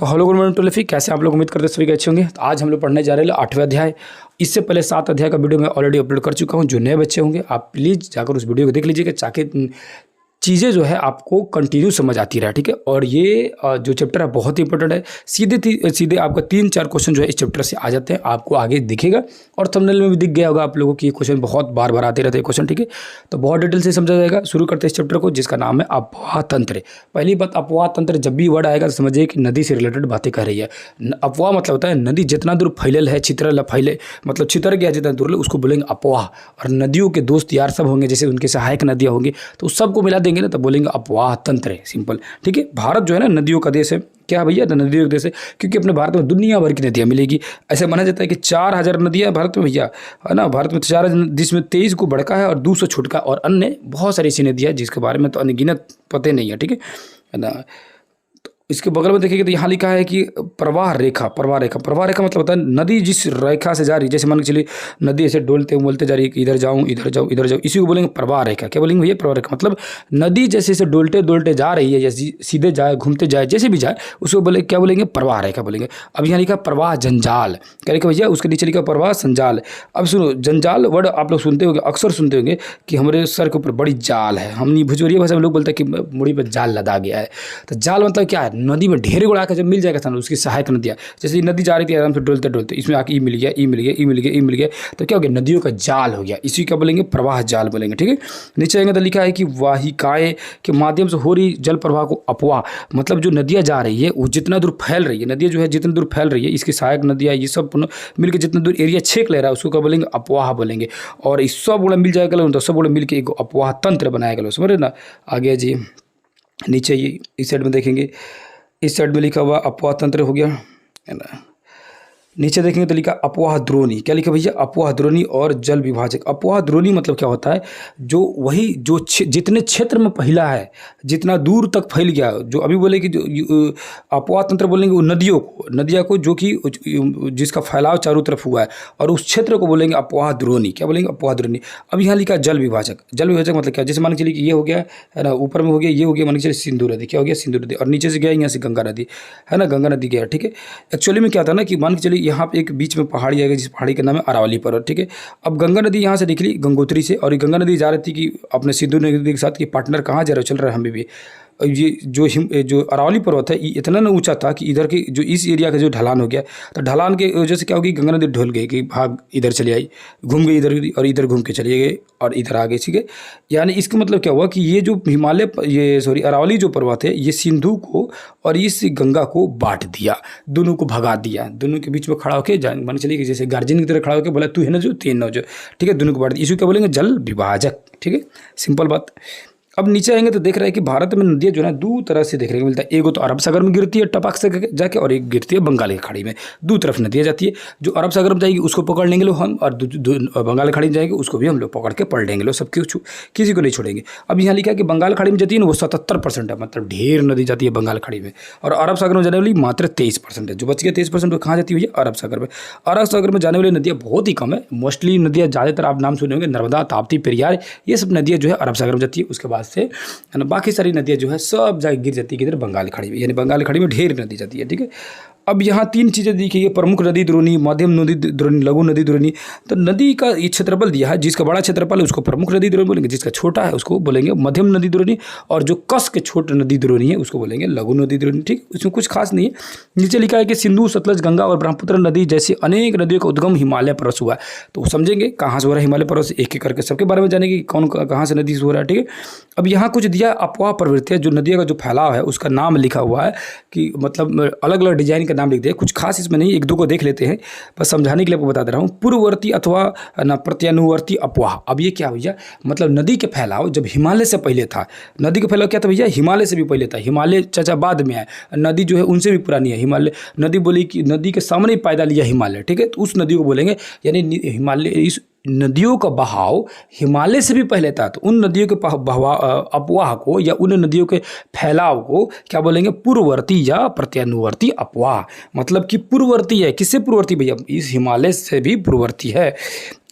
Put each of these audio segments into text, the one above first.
तो hello government टोलिफी, कैसे आप लोग? उम्मीद करते सभी अच्छे होंगे। तो आज हम लोग पढ़ने जा रहे हैं 8वें अध्याय। इससे पहले 7 अध्याय का वीडियो मैं ऑलरेडी अपलोड कर चुका हूं। जो नए बच्चे होंगे आप प्लीज़ जाकर उस वीडियो को देख लीजिएगा, ताकि चीज़ें जो है आपको कंटिन्यू समझ आती रहे, ठीक है। और ये जो चैप्टर है बहुत ही इंपॉर्टेंट है। सीधे आपका 3-4 क्वेश्चन जो है इस चैप्टर से आ जाते हैं, आपको आगे दिखेगा। और थंबनेल में भी दिख गया होगा आप लोगों की ये क्वेश्चन बहुत बार बार आते रहते हैं क्वेश्चन, ठीक है। तो बहुत डिटेल से समझा जाएगा। शुरू करते हैं इस चैप्टर को, जिसका नाम है अफवाह तंत्र। पहली बात, अफवाह तंत्र जब भी वर्ड आएगा तो समझिए कि नदी से रिलेटेड बातें कर रही है। अफवाह मतलब होता है नदी जितना दूर फैलल है, छितरल फैले, मतलब छितर गया जितना दूर, उसको बोलेंगे अफवाह। और नदियों के दोस्त यार सब होंगे, जैसे उनके सहायक नदियाँ होंगी, तो उस सबको मिला देंगे ना तो बोलेंगे अफवाह तंत्र है। सिंपल, ठीक है। भारत जो है ना नदियों का देश है। क्या भैया? नदियों का देश है, क्योंकि अपने भारत में दुनिया भर की नदियाँ मिलेगी। ऐसे माना जाता है कि 4000 नदियाँ भारत में भैया, है ना। भारत में 4000, जिसमें 23 को बड़का है और 200 छोटका, और अन्य बहुत सारी ऐसी नदियाँ जिसके बारे में तो अनगिनत पते नहीं है, ठीक है ना। इसके बगल में देखिए तो यहाँ लिखा है कि प्रवाह रेखा। प्रवाह रेखा मतलब होता है नदी जिस रेखा से जा रही है। जैसे मान के चलिए नदी ऐसे डोलते बोलते जा रही है कि इधर जाऊँ इधर जाऊँ इधर जाऊँ, इसी को बोलेंगे प्रवाह रेखा। क्या बोलेंगे भैया? प्रवाह रेखा मतलब नदी जैसे ऐसे डोलते डोलते जा रही है, जैसे सीधे जाए घूमते जाए जैसे भी जाए, उसको बोले क्या बोलेंगे? प्रवाह रेखा बोलेंगे। अब यहाँ लिखा प्रवाह जंजाल। क्या लिखा भैया? उसके नीचे लिखा प्रवाह संजाल। अब सुनो, जंजाल वर्ड आप लोग सुनते होंगे, अक्सर सुनते होंगे कि हमारे सर के ऊपर बड़ी जाल है। हम भोजपुरिया भाषा में लोग बोलते हैं कि मुड़ी पर जाल लदा गया है। तो जाल मतलब क्या है? नदी में ढेर गोड़ा के जब मिल जाएगा था ना, उसकी सहायक नदियाँ, जैसे नदी जा रही थी आराम से डोलते डोलते, इसमें आके ई मिल गया, ई मिल गया, ई मिल गया, ई मिल गया, तो क्या हो गया? नदियों का जाल हो गया। इसी का बोलेंगे प्रवाह जाल बोलेंगे, ठीक है। नीचे आएंगे तो लिखा है कि वाहिकाएं के माध्यम से हो रही जल प्रवाह को अफवाह, मतलब जो नदियाँ जा रही है वो जितना दूर फैल रही है, नदियाँ जो है जितना दूर फैल रही है, इसकी सहायक नदियाँ ये सब मिलकर जितना दूर एरिया छेक ले रहा है, उसको क्या बोलेंगे? अफवाह बोलेंगे। और इस सब गोड़ा मिल जाएगा तो सब गोड़ा मिल के एक अफवाह तंत्र बनाया गया, समझ रहे ना। आगे जी, नीचे ये इस साइड में देखेंगे, इस साइड में लिखा हुआ अफवाह तंत्र हो गया, है ना। नीचे देखेंगे तो लिखा अफवाह द्रोणी। क्या लिखा भैया? अफवाह द्रोणी और जल विभाजक। अफवाह द्रोणी मतलब क्या होता है? जो वही जो जितने क्षेत्र में फैला है, जितना दूर तक फैल गया, जो अभी बोले कि जो अफवाह तंत्र बोलेंगे वो नदियों को जो कि जिसका फैलाव चारों तरफ हुआ है, और उस क्षेत्र को बोलेंगे अफवाह द्रोणी। क्या बोलेंगे? अफवाह द्रोणी। अब यहाँ लिखा जल विभाजक। जल विभाजक मतलब क्या? जैसे मान के चलिए कि ये हो गया, है ना, ऊपर में हो गया, ये हो गया, मान के चलिए सिंधु नदी। क्या हो गया? सिंधु नदी। और नीचे से गया यहाँ से गंगा नदी, है ना, गंगा नदी गया, ठीक है। एक्चुअली में क्या था ना कि मान के चलिए यहाँ पे एक बीच में पहाड़ी आएगा, जिस पहाड़ी का नाम है अरावली पर्वत, ठीक है। अब गंगा नदी यहाँ से निकली गंगोत्री से, और गंगा नदी जा रही थी कि अपने सिंधु नदी के साथ कि पार्टनर कहाँ जा रहे हो, चल रहे हैं हमें भी। ये जो अरावली पर्वत है ये इतना ना ऊंचा था कि इधर के जो इस एरिया का जो ढलान हो गया, तो ढलान के वजह से क्या होगी? गंगा नदी ढल गई कि भाग इधर चली आई, घूम गई इधर, और इधर घूम के चली गई और इधर आ गई, ठीक है। यानी इसका मतलब क्या हुआ कि ये जो अरावली जो पर्वत है, ये सिंधु को और इस गंगा को बांट दिया, दोनों को भगा दिया। दोनों के बीच में खड़ा होकर मान चलिए कि जैसे गार्जियन की तरह खड़ा होकर बोला तू है ना जो, तीन ना जो, ठीक है, दोनों को बांट दिया। इसी क्या बोलेंगे? जल विभाजक, ठीक है, सिंपल बात। अब नीचे आएंगे तो देख रहे हैं कि भारत में नदियाँ जो है दो तरह से देखने को मिलता है। एक तो अरब सागर में गिरती है टपक से जाके, और एक गिरती है बंगाल की खाड़ी में। दो तरफ नदियाँ जाती है। जो अरब सागर में जाएगी उसको पकड़ लेंगे लोग हम, और बंगाल की खाड़ी में जाएगी उसको भी हम लोग पकड़ के पढ़ लेंगे लोग, सबके किसी को नहीं छोड़ेंगे। अब यहाँ लिखा है कि बंगाल खाड़ी में जाती है ना वो 77% है, मतलब ढेर नदी जाती है बंगाल खाड़ी में। और अरब सागर में जाने वाली मात्र 23% है। जो बच गया 23% वो कहाँ जाती है? अरब सागर में। अरब सागर में जाने वाली नदियाँ बहुत ही कम है। मोस्टली नदियाँ ज़्यादातर आप नाम सुने होंगे, नर्मदा, ताप्ती, पेरियार, ये सब नदियाँ जो है अरब सागर में जाती है। उसके बाद से बाकी सारी नदियाँ जो है सब जगह गिर जाती है किधर? बंगाल की खाड़ी में। यानी बंगाल की खाड़ी में ढेर नदी जाती है, ठीक है। अब यहाँ 3 चीज़ें दिखी है, प्रमुख नदी द्रोणी, मध्यम नदी द्रोणी, लघु नदी द्रोणी। तो नदी का ये क्षेत्रफल दिया है, जिसका बड़ा क्षेत्रफल है उसको प्रमुख नदी द्रोणी बोलेंगे, जिसका छोटा है उसको बोलेंगे मध्यम नदी द्रोणी, और जो कस के छोटे नदी द्रोणी है उसको बोलेंगे लघु नदी द्रोणी, ठीक। उसमें कुछ खास नहीं है। नीचे लिखा है कि सिंधु, सतलज, गंगा और ब्रह्मपुत्र नदी जैसी अनेक नदियों का उद्गम हिमालय पर्वत से हुआ है। तो समझेंगे कहाँ से हो रहा है हिमालय पर्वत से, एक एक करके सबके बारे में जानेंगे कौन कहाँ से नदी से हो रहा है, ठीक है। अब यहाँ कुछ दिया अफवाह प्रवृत्ति, जो नदियों का जो फैलाव है उसका नाम लिखा हुआ है, कि मतलब अलग अलग डिजाइन का नाम लिख दिया। कुछ खास इसमें नहीं, एक दो को देख लेते हैं, बस समझाने के लिए आपको बता दे रहा हूँ। पूर्ववर्ती अथवा ना प्रत्यानुवर्ती अफवाह। अब ये क्या भैया? मतलब नदी के फैलाव जब हिमालय से पहले था, नदी का फैलाव क्या था भैया? हिमालय से भी पहले था। हिमालय चाचा बाद में है, नदी जो है उनसे भी पुरानी है। हिमालय नदी बोली कि नदी के सामने ही पैदा लिया हिमालय, ठीक है। तो उस नदी को बोलेंगे, यानी हिमालय, इस नदियों का बहाव हिमालय से भी पहले था। तो उन नदियों के अफवाह को या उन नदियों के फैलाव को क्या बोलेंगे? पूर्ववर्ती या प्रत्यानुवर्ती अफवाह। मतलब कि पूर्ववर्ती है। किससे पूर्ववर्ती भैया? इस हिमालय से भी पूर्ववर्ती है।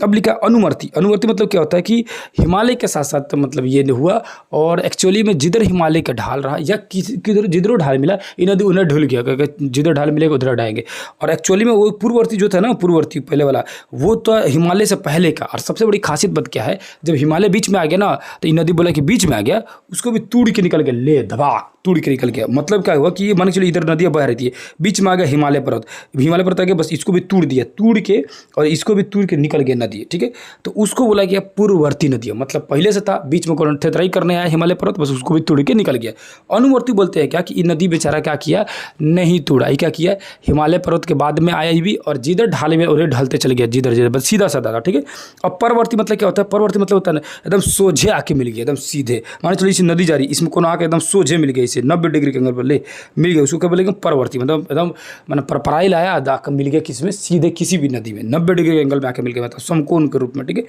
अब लिखा है अनुवर्ती। अनुवर्ती मतलब क्या होता है कि हिमालय के साथ साथ मतलब ये नहीं हुआ, और एक्चुअली में जिधर हिमालय का ढाल रहा या किधर जिधर ढाल मिला, ये नदी उन्हें ढुल गया, क्योंकि जिधर ढाल मिलेगा उधर ढाएंगे। और एक्चुअली में वो पूर्ववर्ती जो था ना, पूर्ववर्ती पहले वाला, वो तो हिमालय से पहले का। और सबसे बड़ी खासियत बात क्या है, जब हिमालय बीच में आ गया ना, तो ये नदी बोला कि बीच में आ गया, उसको भी तोड़ के निकल गया, ले धबाक तोड़ के निकल गया। मतलब क्या हुआ कि ये मान के चलिए इधर नदियाँ बह रही थी, बीच में आ गया हिमालय पर्वत, हिमालय पर्वत आ गया, बस इसको भी तोड़ दिया, तोड़ के और इसको भी तोड़ के निकल गया नदी, ठीक है। तो उसको बोला गया पूर्ववर्ती नदियाँ, मतलब पहले से था, बीच में कौन थेतराई करने आया हिमालय पर्वत, बस उसको भी तोड़ के निकल गया। अनुवर्ती बोलते हैं क्या कि ये नदी बेचारा क्या किया, नहीं तोड़ा, ये क्या किया, हिमालय पर्वत के बाद में आया भी, और जिधर ढाले में उधर ढलते चले गया, जिधर जिधर, बस सीधा साधा था, ठीक है। अब परवर्ती मतलब क्या होता है, परवर्ती मतलब होता है ना एकदम सोझे आके मिल गया, एकदम सीधे, मान चलिए इसी नदी जा रही, इसमें कौन आके एकदम सोझे मिल गया, इसे 90 डिग्री के एंगल पर ले मिल गया, उसको क्या बोलेंगे परवर्ती। मतलब एकदम मैंने परपराई लाया, आकर मिल गया किसमें, सीधे किसी भी नदी में 90 डिग्री के एंगल में आके मिल गया, मतलब समकोण के रूप में, ठीक है।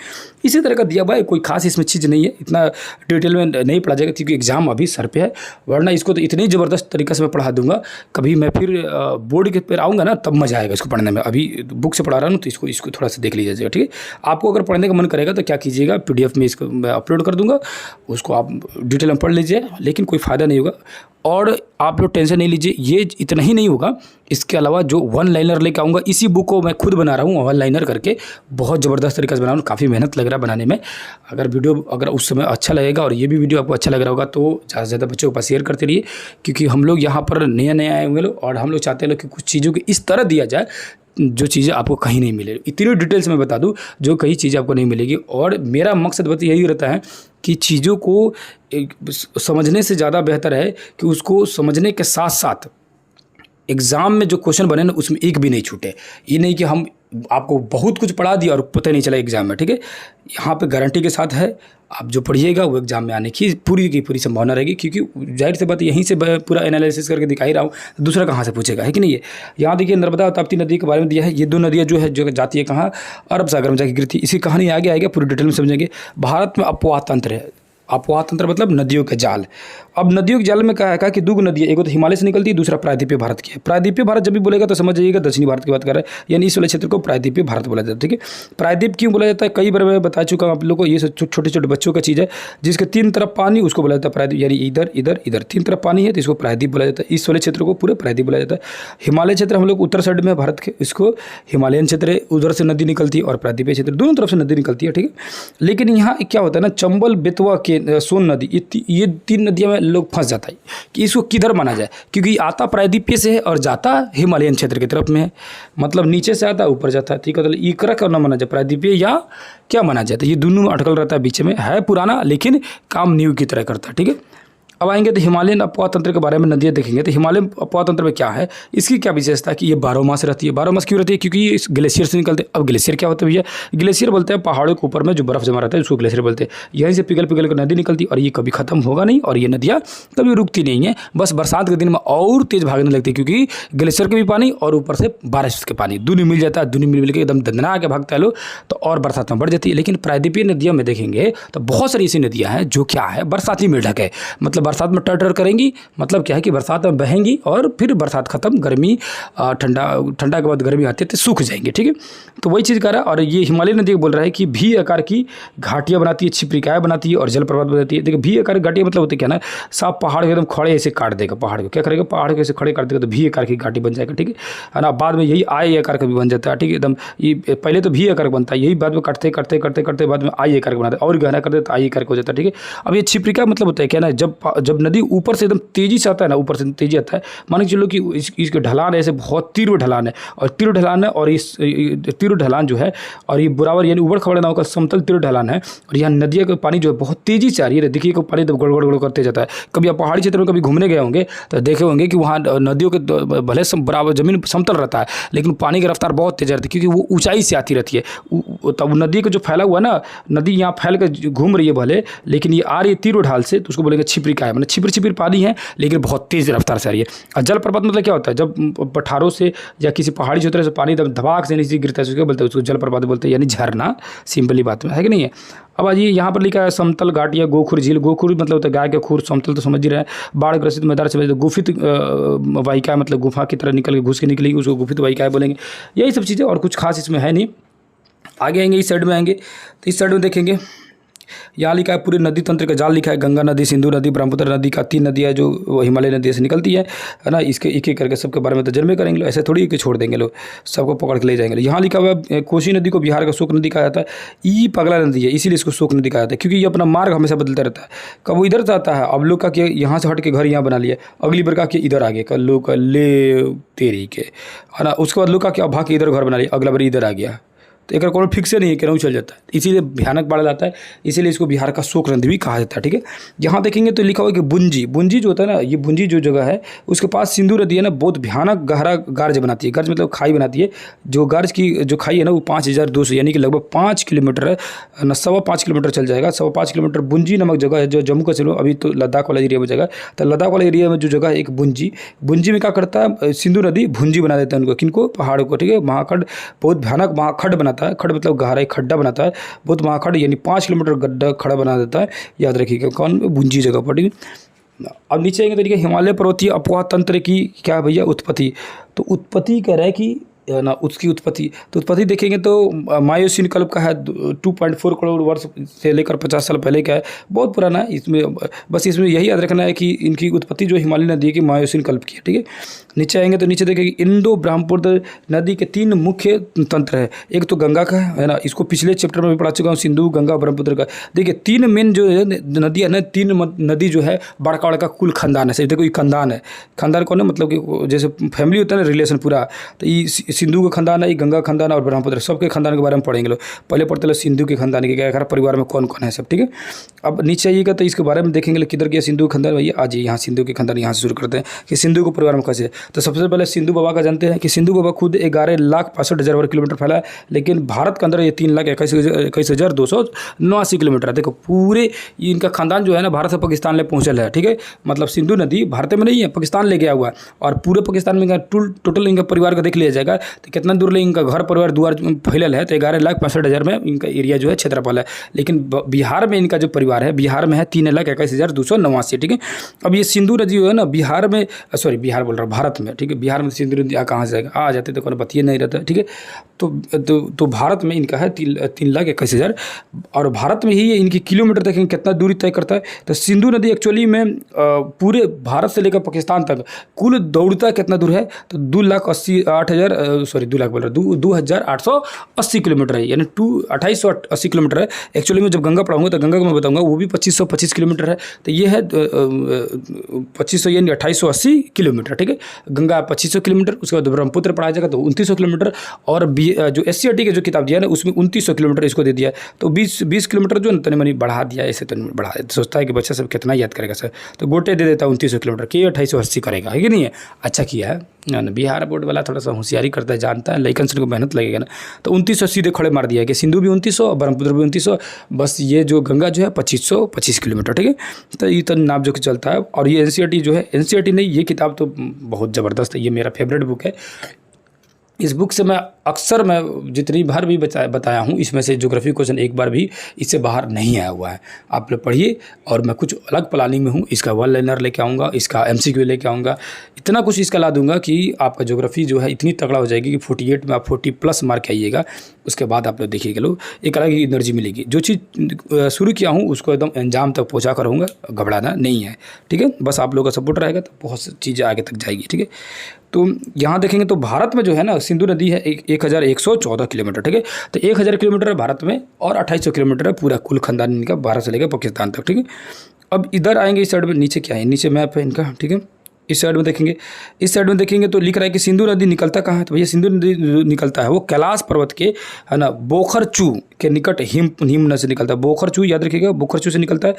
इसी तरह का दिया भाई, कोई खास इसमें चीज़ नहीं है, इतना डिटेल में नहीं पढ़ा जाएगा क्योंकि एग्जाम अभी सर पे है, वरना इसको तो इतनी ज़बरदस्त तरीके से मैं पढ़ा दूंगा। कभी मैं फिर बोर्ड के पर आऊँगा ना, तब मजा आएगा इसको पढ़ने में। अभी बुक से पढ़ा रहा हूँ तो इसको थोड़ा सा देख लीजिएगा, ठीक है। आपको अगर पढ़ने का मन करेगा तो क्या कीजिएगा, PDF में इसको मैं अपलोड कर दूंगा, उसको आप डिटेल में पढ़ लीजिए, लेकिन कोई फ़ायदा नहीं होगा। और आप लोग टेंशन नहीं लीजिए, ये इतना ही नहीं होगा, इसके अलावा जो वन लाइनर लेकर आऊँगा, इसी बुक को मैं खुद बना रहा हूँ वन लाइनर करके, बहुत ज़बरदस्त तरीके से बना रहा हूँ, काफ़ी मेहनत लग रहा है बनाने में। अगर वीडियो अगर उस समय अच्छा लगेगा और ये भी वीडियो आपको अच्छा लग रहा होगा तो ज़्यादा से ज़्यादा बच्चों के पास शेयर करते रहिए, क्योंकि हम लोग यहाँ पर नए नए आए होंगे लोग, और हम लोग चाहते हैं लोग कि कुछ चीज़ों को इस तरह दिया जाए जो चीज़ें आपको कहीं नहीं मिले। इतनी डिटेल्स में बता दूं जो कई चीज़ें आपको नहीं मिलेगी, और मेरा मकसद बस यही रहता है कि चीज़ों को समझने से ज़्यादा बेहतर है कि उसको समझने के साथ साथ एग्ज़ाम में जो क्वेश्चन बने ना उसमें एक भी नहीं छूटे। ये नहीं कि हम आपको बहुत कुछ पढ़ा दिया और पता नहीं चला एग्ज़ाम में, ठीक है। यहाँ पे गारंटी के साथ है, आप जो पढ़िएगा वो एग्ज़ाम में आने की पूरी संभावना रहेगी, क्योंकि जाहिर सी बात यहीं से पूरा एनालिसिस करके दिखा ही रहा हूँ, दूसरा कहाँ से पूछेगा, है कि नहीं है। यहाँ देखिए नर्मदा और ताप्ती नदी के बारे में दिया है, ये दो नदियाँ जो है जो जाती है कहाँ, अरब सागर में जाके गिरती है। इसकी कहानी आगे आएगा, पूरी डिटेल में समझेंगे। भारत में अपवाह तंत्र है, अपवाह तंत्र मतलब नदियों के जाल। अब नदियों के जाल में क्या है कि दो नदियाँ, एक तो हिमालय से निकलती है, दूसरा प्रायद्वीपीय भारत की है। प्रायद्वीपीय भारत जब भी बोलेगा तो समझ जाइएगा दक्षिणी भारत की बात कर रहा है, यानी इस वाले क्षेत्र को प्रायद्वीपीय भारत बोला जाता है, ठीक है। प्रायद्वीप क्यों बोला जाता है, कई बार मैं बता चुका हूँ आप लोगों को, ये छोटे छोटे बच्चों का चीज़ है, जिसके तीन तरफ पानी उसको बोला जाता है प्रायद्वीप, यानी इधर इधर इधर तीन तरफ पानी है तो इसको प्रायद्वीप बोला जाता है। इस वाले क्षेत्र को पूरे प्रायद्वीप बोला जाता है। हिमालय क्षेत्र हम लोग उत्तर साइड में भारत के, इसको हिमालयन क्षेत्र है, उधर से नदी निकलती है, और प्रायद्वीपीय क्षेत्र दोनों तरफ से नदी निकलती है, ठीक है। लेकिन यहाँ क्या होता है ना, चंबल, बेतवा के सोन नदी, ये तीन नदियों में लोग फंस जाता है कि इसको किधर माना जाए, क्योंकि आता प्रायद्वीपीय से है और जाता हिमालयन क्षेत्र की तरफ में है, मतलब नीचे से आता ऊपर जाता है, ठीक है। तो इकरा क्यों ना माना जाए, प्रायद्वीपीय या क्या माना जाता है, ये दोनों में अटकल रहता है, बीच में है पुराना लेकिन काम न्यू की तरह करता है, ठीक है। अब आएंगे तो हिमालयन अपवाह तंत्र के बारे में नदियाँ देखेंगे तो हिमालयन अपवाह तंत्र में क्या है, इसकी क्या विशेषता है कि ये 12 मास रहती है। 12 मास क्यों रहती है, क्योंकि ये इस ग्लेशियर से निकलते हैं। अब ग्लेशियर क्या होता है भैया, ग्लेशियर बोलते हैं पहाड़ों के ऊपर में जो बर्फ जमा रहता है उसको ग्लेशियर बोलते हैं। यहीं से पिघल पिघल कर नदी निकलती है, और ये कभी खत्म होगा नहीं, और ये नदियाँ कभी रुकती नहीं है, बस बरसात के दिन में और तेज भागने लगती है, क्योंकि ग्लेशियर के भी पानी और ऊपर से बारिश के पानी दोनों मिल जाता है, दोनों मिल के एकदम दंदना आके भागता है लोग, तो और बरसात में बढ़ जाती है। लेकिन प्रायद्वीपीय नदियों में देखेंगे तो बहुत सारी ऐसी नदियाँ हैं जो क्या है, बरसाती में ढक है, मतलब बरसात में टर करेंगी, मतलब क्या है कि बरसात में बहेंगी और फिर बरसात खत्म, गर्मी ठंडा के बाद गर्मी आती है तो सूख जाएंगे, ठीक है। तो वही चीज़ कर रहा है। और ये हिमालय नदी बोल रहा है कि भी आकार की घाटियाँ बनाती है, छिप्रिकाएँ बनाती है और जलप्रपात बनाती है। देखिए भी आकार की घाटियाँ मतलब होती है क्या ना, साफ पहाड़ एकदम खड़े ऐसे काट देगा, पहाड़ को क्या करेगा, पहाड़ को ऐसे खड़े काट देगा तो भी आकार की घाटी बन जाएगा, ठीक है ना। बाद में यही आई आकार का भी बन जाता है, ठीक है एकदम। ये पहले तो भी आकार बनता है, यही बाद में काटते करते करते करते बाद में आई आकार बनाते हैं, और गहरा करते तो आई आकार हो जाता है, ठीक है। अब ये छिप्रिका मतलब होता है क्या ना, जब नदी ऊपर से एकदम तेजी से आता है ना, ऊपर से तेजी आता है, मान के चलो कि इसके ढलान ऐसे बहुत तीव्र ढलान है, और तीव्र ढलान है, और इस तीव्र ढलान जो है, और ये बराबर यानी उबड़ खबड़ नाव का समतल तीव्र ढलान है, और यहाँ नदिया का पानी जो है बहुत तेजी से आ रही है। देखिए कि पानी तो गड़गड़ गड़ करते जाता है। कभी आप पहाड़ी क्षेत्र में कभी घूमने गए होंगे तो देखे होंगे कि वहाँ नदियों के भले बराबर जमीन समतल रहता है, लेकिन पानी की रफ्तार बहुत तेज रहती है, क्योंकि वो ऊंचाई से आती रहती है। तब नदी का जो फैला हुआ ना, नदी यहाँ फैल कर घूम रही है भले, लेकिन ये आ रही है तीव्र ढाल से, तो उसको बोलेंगे छिपरिका है, मतलब छिपिर छिपिर पानी है लेकिन बहुत तेज रफ्तार से आ रही है। और जलप्रपात मतलब क्या होता है, जब पठारों से या किसी पहाड़ी क्षेत्र से पानी धमाक से नीचे गिरता है उसको बोलते हैं, उसको जलप्रपात बोलते हैं, यानी झरना, सिंपली बात में है कि नहीं है। अब आज ये यहाँ पर लिखा है समतल घाट या गोखुर झील। गोखुर मतलब होता है गाय के खुर, समतल तो समझ ही रहे हैं, बाढ़ ग्रसित मैदान से गुफित वाहिका, मतलब गुफा की तरह निकल के घुस के निकलेगी, उसको गुफित वाहिकाएं बोलेंगे। यही सब चीज़ें, और कुछ खास इसमें है नहीं। आगे आएंगे, इस साइड में आएंगे तो इस साइड में देखेंगे यहाँ लिखा है पूरे नदी तंत्र का जाल लिखा है। गंगा नदी, सिंधु नदी, ब्रह्मपुत्र नदी का 3 नदियाँ जो हिमालय नदी से निकलती है ना। इसके एक एक करके सबके बारे में तर्जमे करेंगे, ऐसे थोड़ी कि छोड़ देंगे लोग, सबको पकड़ के ले जाएंगे। यहाँ लिखा हुआ है कोसी नदी को बिहार का शोक नदी कहा जाता है। ये पगला नदी है, इसीलिए इसको शोक नदी कहा जाता है, क्योंकि ये अपना मार्ग हमेशा बदलता रहता है। कब वो इधर से आता है, अब लोग का कि यहाँ से हट के घर यहाँ बना लिया, अगली बार का कि इधर आ गए, कल लोग का ले तेरी के है ना। उसके बाद लोग का कि अब भाग के इधर घर बना लिया, अगला बार इधर आ गया। तो एक कोनो फिक्स नहीं है, केनहू चल जाता है, इसीलिए भयानक बाढ़ जाता है, इसीलिए इसको बिहार का शोक नदी भी कहा जाता है। ठीक है, यहाँ देखेंगे तो लिखा हुआ कि बुंजी, बुंजी जो होता है ना, ये बुंजी जो जगह है उसके पास सिंधु नदी है ना, बहुत भयानक गहरा गार्ज बनाती है। गार्ज मतलब खाई बनाती है। जो गार्ज की जो खाई है ना वो 5200 यानी कि लगभग 5 किलोमीटर है ना, 5.25 किलोमीटर चल जाएगा। 5.25 किलोमीटर बुंजी नामक जगह है जो जम्मू कश्मीर, अभी तो लद्दाख वाला एरिया में जगह। तो लद्दाख वाला एरिया में जो जगह है एक बुंजी, बुंजी में क्या करता है, सिंधु नदी भुंजी बना देता है उनको, किनको, पहाड़ों को। ठीक है, महाखंड, बहुत भयानक महाखंड बनाता है। खंड मतलब गहरा एक खड्डा बनाता है, बहुत महाखंड, यानी 5 किलोमीटर गड्ढा खड़ा बना देता है। याद रखिएगा कौन, बुंजी जगह पर। ठीक है, अब नीचे आएंगे तो देखिए हिमालय पर्वतीय अपवाह तंत्र की क्या है भैया, उत्पत्ति। तो उत्पत्ति कह रहा है कि ना उसकी उत्पत्ति, तो उत्पत्ति देखेंगे तो मायोसीन कल्प का है, 2.4 करोड़ वर्ष से लेकर 50 साल पहले का है, बहुत पुराना है। इसमें बस इसमें यही याद रखना है कि इनकी उत्पत्ति जो हिमालय नदी की मायोसीन कल्प की है। ठीक है, नीचे आएंगे तो नीचे देखेंगे इंडो ब्रह्मपुत्र नदी के 3 मुख्य तंत्र है। एक तो गंगा का है ना, इसको पिछले चैप्टर में भी पढ़ा चुका हूँ, सिंधु, गंगा, ब्रह्मपुत्र का। देखिए 3 मेन जो है नदी है ना, 3 नदी जो है बड़का बड़का कुल खानदान है। देखो ये खानदान है, खानदान कौन है, मतलब कि जैसे फैमिली होता है ना, रिलेशन पूरा। तो ये सिंधु का खानदान है, गंगा खानदान और ब्रह्मपुत्र, सबके खानदान के बारे में पढ़ेंगे लोग। पहले पढ़ते लोग सिंधु के खानदान के, क्या परिवार में कौन कौन है सब। ठीक है, अब नीचे आइएगा तो इसके बारे में देखेंगे किधर गया सिंधु खानदान भैया। आज यहाँ सिंधु के खानदान यहाँ से शुरू करते हैं कि सिंधु के परिवार में कैसे। तो सबसे पहले सिंधु बाबा का जानते हैं कि सिंधु बाबा खुद 11,65,000 वर्ग किलोमीटर फैला है, लेकिन भारत के अंदर ये 3,21,289 किलोमीटर है। देखो पूरे इनका खानदान जो है ना भारत से पाकिस्तान ले पहुँचल है। ठीक है, मतलब सिंधु नदी भारत में नहीं है, पाकिस्तान ले गया हुआ है, और पूरे पाकिस्तान में टोटल इनका परिवार का देख लिया जाएगा तो कितना दूर ले इनका घर परिवार दुआर फैलल है। तो 11,65,000 में इनका एरिया जो है क्षेत्रफल है। लेकिन बिहार में इनका जो परिवार है, बिहार में है 3,21,289। ठीक है, अब ये सिंधु नदी जो है ना बिहार में, सॉरी बिहार बोल रहा हूँ, भारत में। ठीक है, बिहार में सिंधु नदी कहाँ से जाएगा, आ जाते तो कोई बतिए नहीं रहता। ठीक है, तो भारत में इनका है 3,21,000, और भारत में ही इनकी किलोमीटर देखेंगे कितना दूरी तय करता है। तो सिंधु नदी एक्चुअली में पूरे भारत से लेकर पाकिस्तान तक कुल दौड़ता कितना दूर है, तो 2,28,80 किलोमीटर है, यानी 2,2880 किलोमीटर है। एक्चुअली में जब गंगा पढ़ाऊंगा तो गंगा को मैं बताऊंगा, वो भी 2525 किलोमीटर है। तो ये है 2500 यानी 2880 किलोमीटर। ठीक है, गंगा 2500 किलोमीटर, उसके बाद ब्रह्मपुत्र पढ़ाया जाएगा तो 2900 किलोमीटर, और जो SCERT की जो किताब दिया है ना उसमें 2900 किलोमीटर इसको दे दिया। तो 20 किलोमीटर जो तनी मनी बढ़ा दिया, ऐसे तनी बढ़ा सोचता है कि बच्चा सब कितना याद करेगा सर, तो गोटे दे देता है 2900 किलोमीटर के 2880 करेगा, है कि नहीं है। अच्छा किया है ना, बिहार बोर्ड वाला थोड़ा सा होशियारी करता है, जानता है लेकिन को मेहनत लगेगा ना। तो 2900 सीधे खड़े मार दिया कि सिंधु भी 2900, ब्रह्मपुत्र भी 2900, बस ये जो गंगा जो है 2525 किलोमीटर। ठीक है, तो ये तो नाप जो कि चलता है। और ये NCERT जो है, NCERT नहीं, ये किताब तो बहुत ज़बरदस्त है, ये मेरा फेवरेट बुक है। इस बुक से मैं अक्सर मैं जितनी बार भी बताया हूँ, इसमें से ज्योग्राफी क्वेश्चन एक बार भी इससे बाहर नहीं आया हुआ है। आप लोग पढ़िए, और मैं कुछ अलग प्लानिंग में हूँ, इसका वन लाइनर लेके आऊँगा, इसका MCQ लेके आऊँगा, इतना कुछ इसका ला दूंगा कि आपका ज्योग्राफी जो है इतनी तगड़ा हो जाएगी कि 48 में आप 40+ मार्क आइएगा। उसके बाद आप लोग देखिएगा लोग, एक अलग ही एनर्जी मिलेगी। जो चीज़ शुरू किया हूँ उसको एकदम अंजाम तक पहुँचा कर रहूँगा, घबराना नहीं है। ठीक है, बस आप लोगों का सपोर्ट रहेगा तो बहुत सी चीज़ें आगे तक जाएगी। ठीक है, तो यहाँ देखेंगे तो भारत में जो है ना सिंधु नदी है 1114 किलोमीटर। ठीक है, तो 1000 किलोमीटर है भारत में, और 2800 किलोमीटर है पूरा कुल खानदान इनका भारत से लेकर पाकिस्तान तक। ठीक है, अब इधर आएंगे, इस साइड में नीचे क्या है, नीचे मैप है इनका। ठीक है, इस साइड में देखेंगे, इस साइड में देखेंगे तो लिख रहा है कि सिंधु नदी निकलता कहाँ है, तो भैया सिंधु नदी निकलता है वो कैलाश पर्वत के, है ना, बोखरचू के निकट हिम से निकलता है। बोखरचू याद रखिएगा, बोखरचू से निकलता है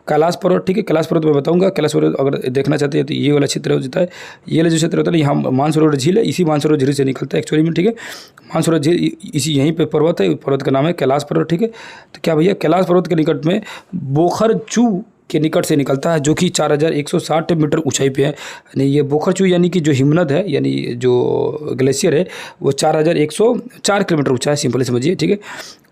कैलाश पर्वत। ठीक है, कैलाश पर्वत मैं बताऊंगा। कैलाश पर्वत अगर देखना चाहते हैं तो ये वाला क्षेत्र हो जाता है, ये वाला जो क्षेत्र होता है यहाँ मानसरोवर झील है, इसी मानसरोवर झील से निकलता है एक्चुअली में। ठीक है, मानसरोवर झील इसी यहीं पे पर्वत है, पर्वत का नाम है कैलाश पर्वत। ठीक है, तो क्या भैया कैलाश पर्वत के निकट में बोखरचू के निकट से निकलता है, जो कि 4160 मीटर ऊंचाई पे है। यानी ये बोखरचू यानी कि जो हिमनद है, यानी जो ग्लेशियर है, वो 4104 किलोमीटर ऊंचा है, सिंपली समझिए। ठीक है,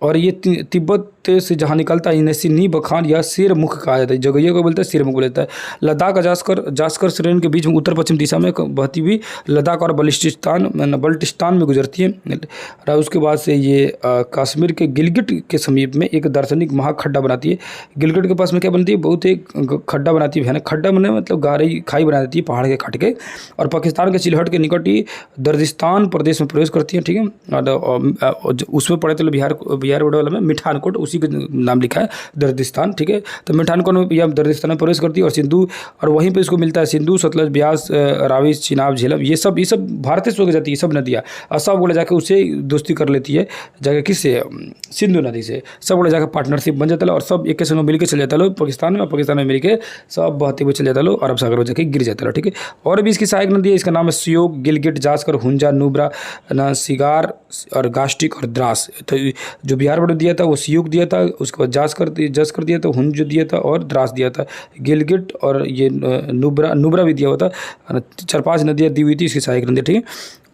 और ये तिब्बत से जहाँ निकलता है इन्हें सिन्नी बखान या सिर मुख कहा जाता है। जगह को बोलता है सिर मुख बोलता है। लद्दाख जास्कर श्रेणी के बीच में उत्तर पश्चिम दिशा में बहती हुई लद्दाख और बल्टिस्तान में गुजरती है। और उसके बाद से ये कश्मीर के गिलगिट के समीप में एक दार्शनिक महाखड्डा बनाती है। गिलगिट के पास में क्या बनती है, बहुत एक खड्डा बनाती है। खड्डा बने मतलब गहरी खाई बना देती है पहाड़ के काट के, और पाकिस्तान के चिलहट के निकट ही दर्जिस्तान प्रदेश में प्रवेश करती है। ठीक है, और उसमें पड़े तो बिहार बॉर्डर में मिठानकोट, उसी का नाम लिखा है दर्जिस्तान। ठीक है, तो मिठानकोट में या दर्जिस्तान में प्रवेश करती है, और सिंधु, और वहीं पे इसको मिलता है सिंधु, सतलज, ब्यास, रावी, चिनाब, झेलम, ये सब भारत से होकर जाती है सब नदियाँ, और सब बोले जाकर उससे दोस्ती कर लेती है जाके, किससे, सिंधु नदी से। सब बोले जाकर पार्टनरशिप बन जाता है, और सब एक के संग मिल के चल जाता है पाकिस्तान में, और पाकिस्तान में मिल के सब बहते हुए चल जाता है अरब सागर में जाके गिर जाता है। ठीक है, और भी इसकी सहायक नदी है, इसका नाम है श्योक, गिलगिट, जास्कर, हुंजा, नुब्रा, सिगार और गास्टिक और द्रास। तो जो बिहार बोर्ड दिया था वो श्योक दिया था, उसके बाद जास्कर दिया था, हुंज दिया था, और द्रास दिया था। गिलगिट और ये नुब्रा भी दिया हुआ था। 4-5 नदियाँ दी हुई थी इसकी सहायक नदी। ठीक है,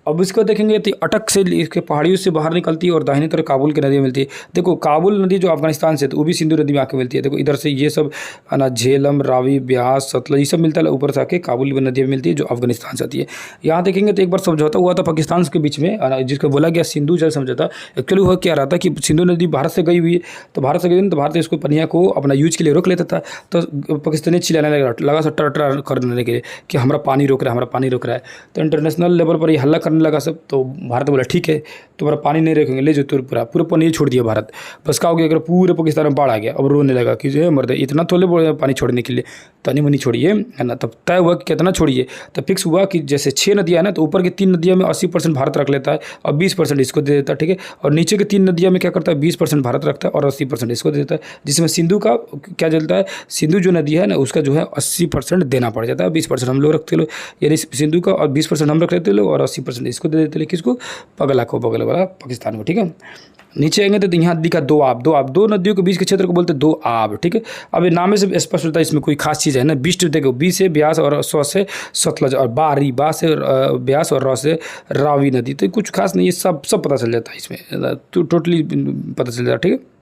अब इसको देखेंगे तो अटक से इसके पहाड़ियों से बाहर निकलती है, और दाहिनी तरफ काबुल की नदी मिलती है। देखो काबुल नदी जो अफगानिस्तान से, तो वो भी सिंधु नदी में आके मिलती है। देखो इधर से ये सब ना झेलम, रावी, ब्यास, सतलज, ये सब मिलता है, ऊपर से आके काबुल नदी में मिलती है जो अफगानिस्तान से आती है। यहाँ देखेंगे तो एक बार समझौता हुआ था पाकिस्तान के बीच में, जिसको बोला गया सिंधु जल समझौता। एक्चुअली हुआ क्या रहा था कि सिंधु नदी भारत से गई हुई है, तो भारत से गई तो भारत इसको पनिया को अपना यूज के लिए रोक लेता था। तो पाकिस्तानी चिल्लाने लगा सट्टा करने के लिए कि हमारा पानी रोक रहा है, हमारा पानी रोक रहा है। तो इंटरनेशनल लेवल पर ये हल्ला करने लगा सब। तो भारत बोला ठीक है, तुम्हारा पानी नहीं रखेंगे, ले जाओ पूरा पानी छोड़ दिया भारत। बस क्या हो गया, अगर पूरे पाकिस्तान में बाढ़ आ गया, अब रोने लगा कि जो मर्द इतना थोड़े पानी छोड़ने के लिए, तनी मनी छोड़िए, है ना। तब तय हुआ कि कितना छोड़िए, तब फिक्स हुआ कि जैसे 6 नदियाँ ना, तो ऊपर की 3 नदियों में 80% भारत रख लेता है और 20% इसको दे देता है। ठीक है, और नीचे की 3 नदियों में क्या करता है, 20% भारत रखता है और 80% इसको दे देता है। जिसमें सिंधु का क्या चलता है, सिंधु जो नदी है ना उसका जो है 80% देना पड़ जाता है, 20% हम लोग रखते लोग, यानी सिंधु का, और 20% हम रख लेते लोग, और 80% इसको दे देते। किसको, बगल वाला पाकिस्तान को। ठीक है, नीचे आएंगे तो यहाँ दिखा दो नदियों के बीच के क्षेत्र को बोलते हैं दो आब। ठीक है, अब ये नाम से स्पष्ट होता है इसमें कोई खास चीज़ है ना। बिस्ट देखो, बी से ब्यास और स्व से सतलज, और बा से ब्यास और र से रावी नदी। तो कुछ खास नहीं है, सब पता चल जाता है इसमें, तो टोटली पता चल जाता है। ठीक है,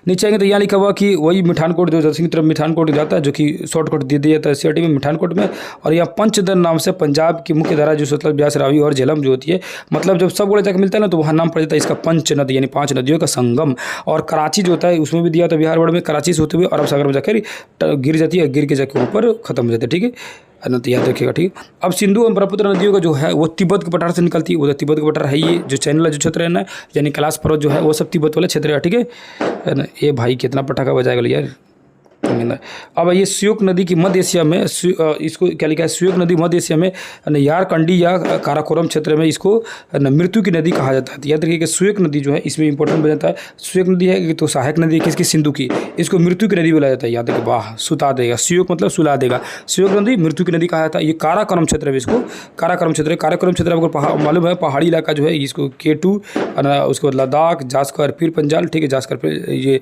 नीचे आएंगे तो यहाँ लिखा हुआ कि वही मिठानकोट जो दक्षिण की तरफ मिठानकोट जाता है, जो कि शॉर्टकट दे दिया जाता है सीआरटी में मिठानकोट में। और यहाँ पंचदन नाम से पंजाब की मुख्य धारा जो सतलज, ब्यास, रावी और झेलम जो होती है, मतलब जब सब गोले जाकर मिलता है ना, तो वहाँ नाम पड़ जाता है इसका पंच नदी, यानी 5 नदियों का संगम। और कराची जो होता है उसमें भी दिया था बिहार बोर्ड में, कराची से होते हुए अरब सागर में जाकर गिर जाती है, गिर के जाकर ऊपर खत्म हो जाती है। ठीक है, तो याद रखिएगा। ठीक, अब सिंधु और ब्रह्मपुत्र नदियों का जो है वो तिब्बत के पठार से निकलती है। वो तिब्बत के पठार है, ये जो चैनल जो क्षेत्र है ना, यानी कैलाश पर्वत जो है वो सब तिब्बत वाला क्षेत्र है। ठीक है ना, ये भाई कितना पटाखा बजाएगा यार। अब ये श्योक नदी की मध्य एशिया में, इसको क्या लिखा है, श्योक नदी मध्य एशिया में यारकंडी या काराकोरम क्षेत्र में इसको मृत्यु की नदी कहा जाता है। याद रखिए कि श्योक नदी जो है इसमें इंपॉर्टेंट बन जाता है। श्योक नदी है तो सहायक नदी है किसकी, सिंधु की, इसको मृत्यु की नदी बोला जाता है। याद रखिए, वाह, सुता देगा, श्योक मतलब सुला देगा, श्योक नदी मृत्यु की नदी कहा जाता है। ये काराकोरम क्षेत्र है, इसको काराकोरम क्षेत्र आपको मालूम है, पहाड़ी इलाका जो है, इसको K2, उसके बाद लद्दाख, जास्कर, पीर पंजाल। ठीक है, जास्कर, ये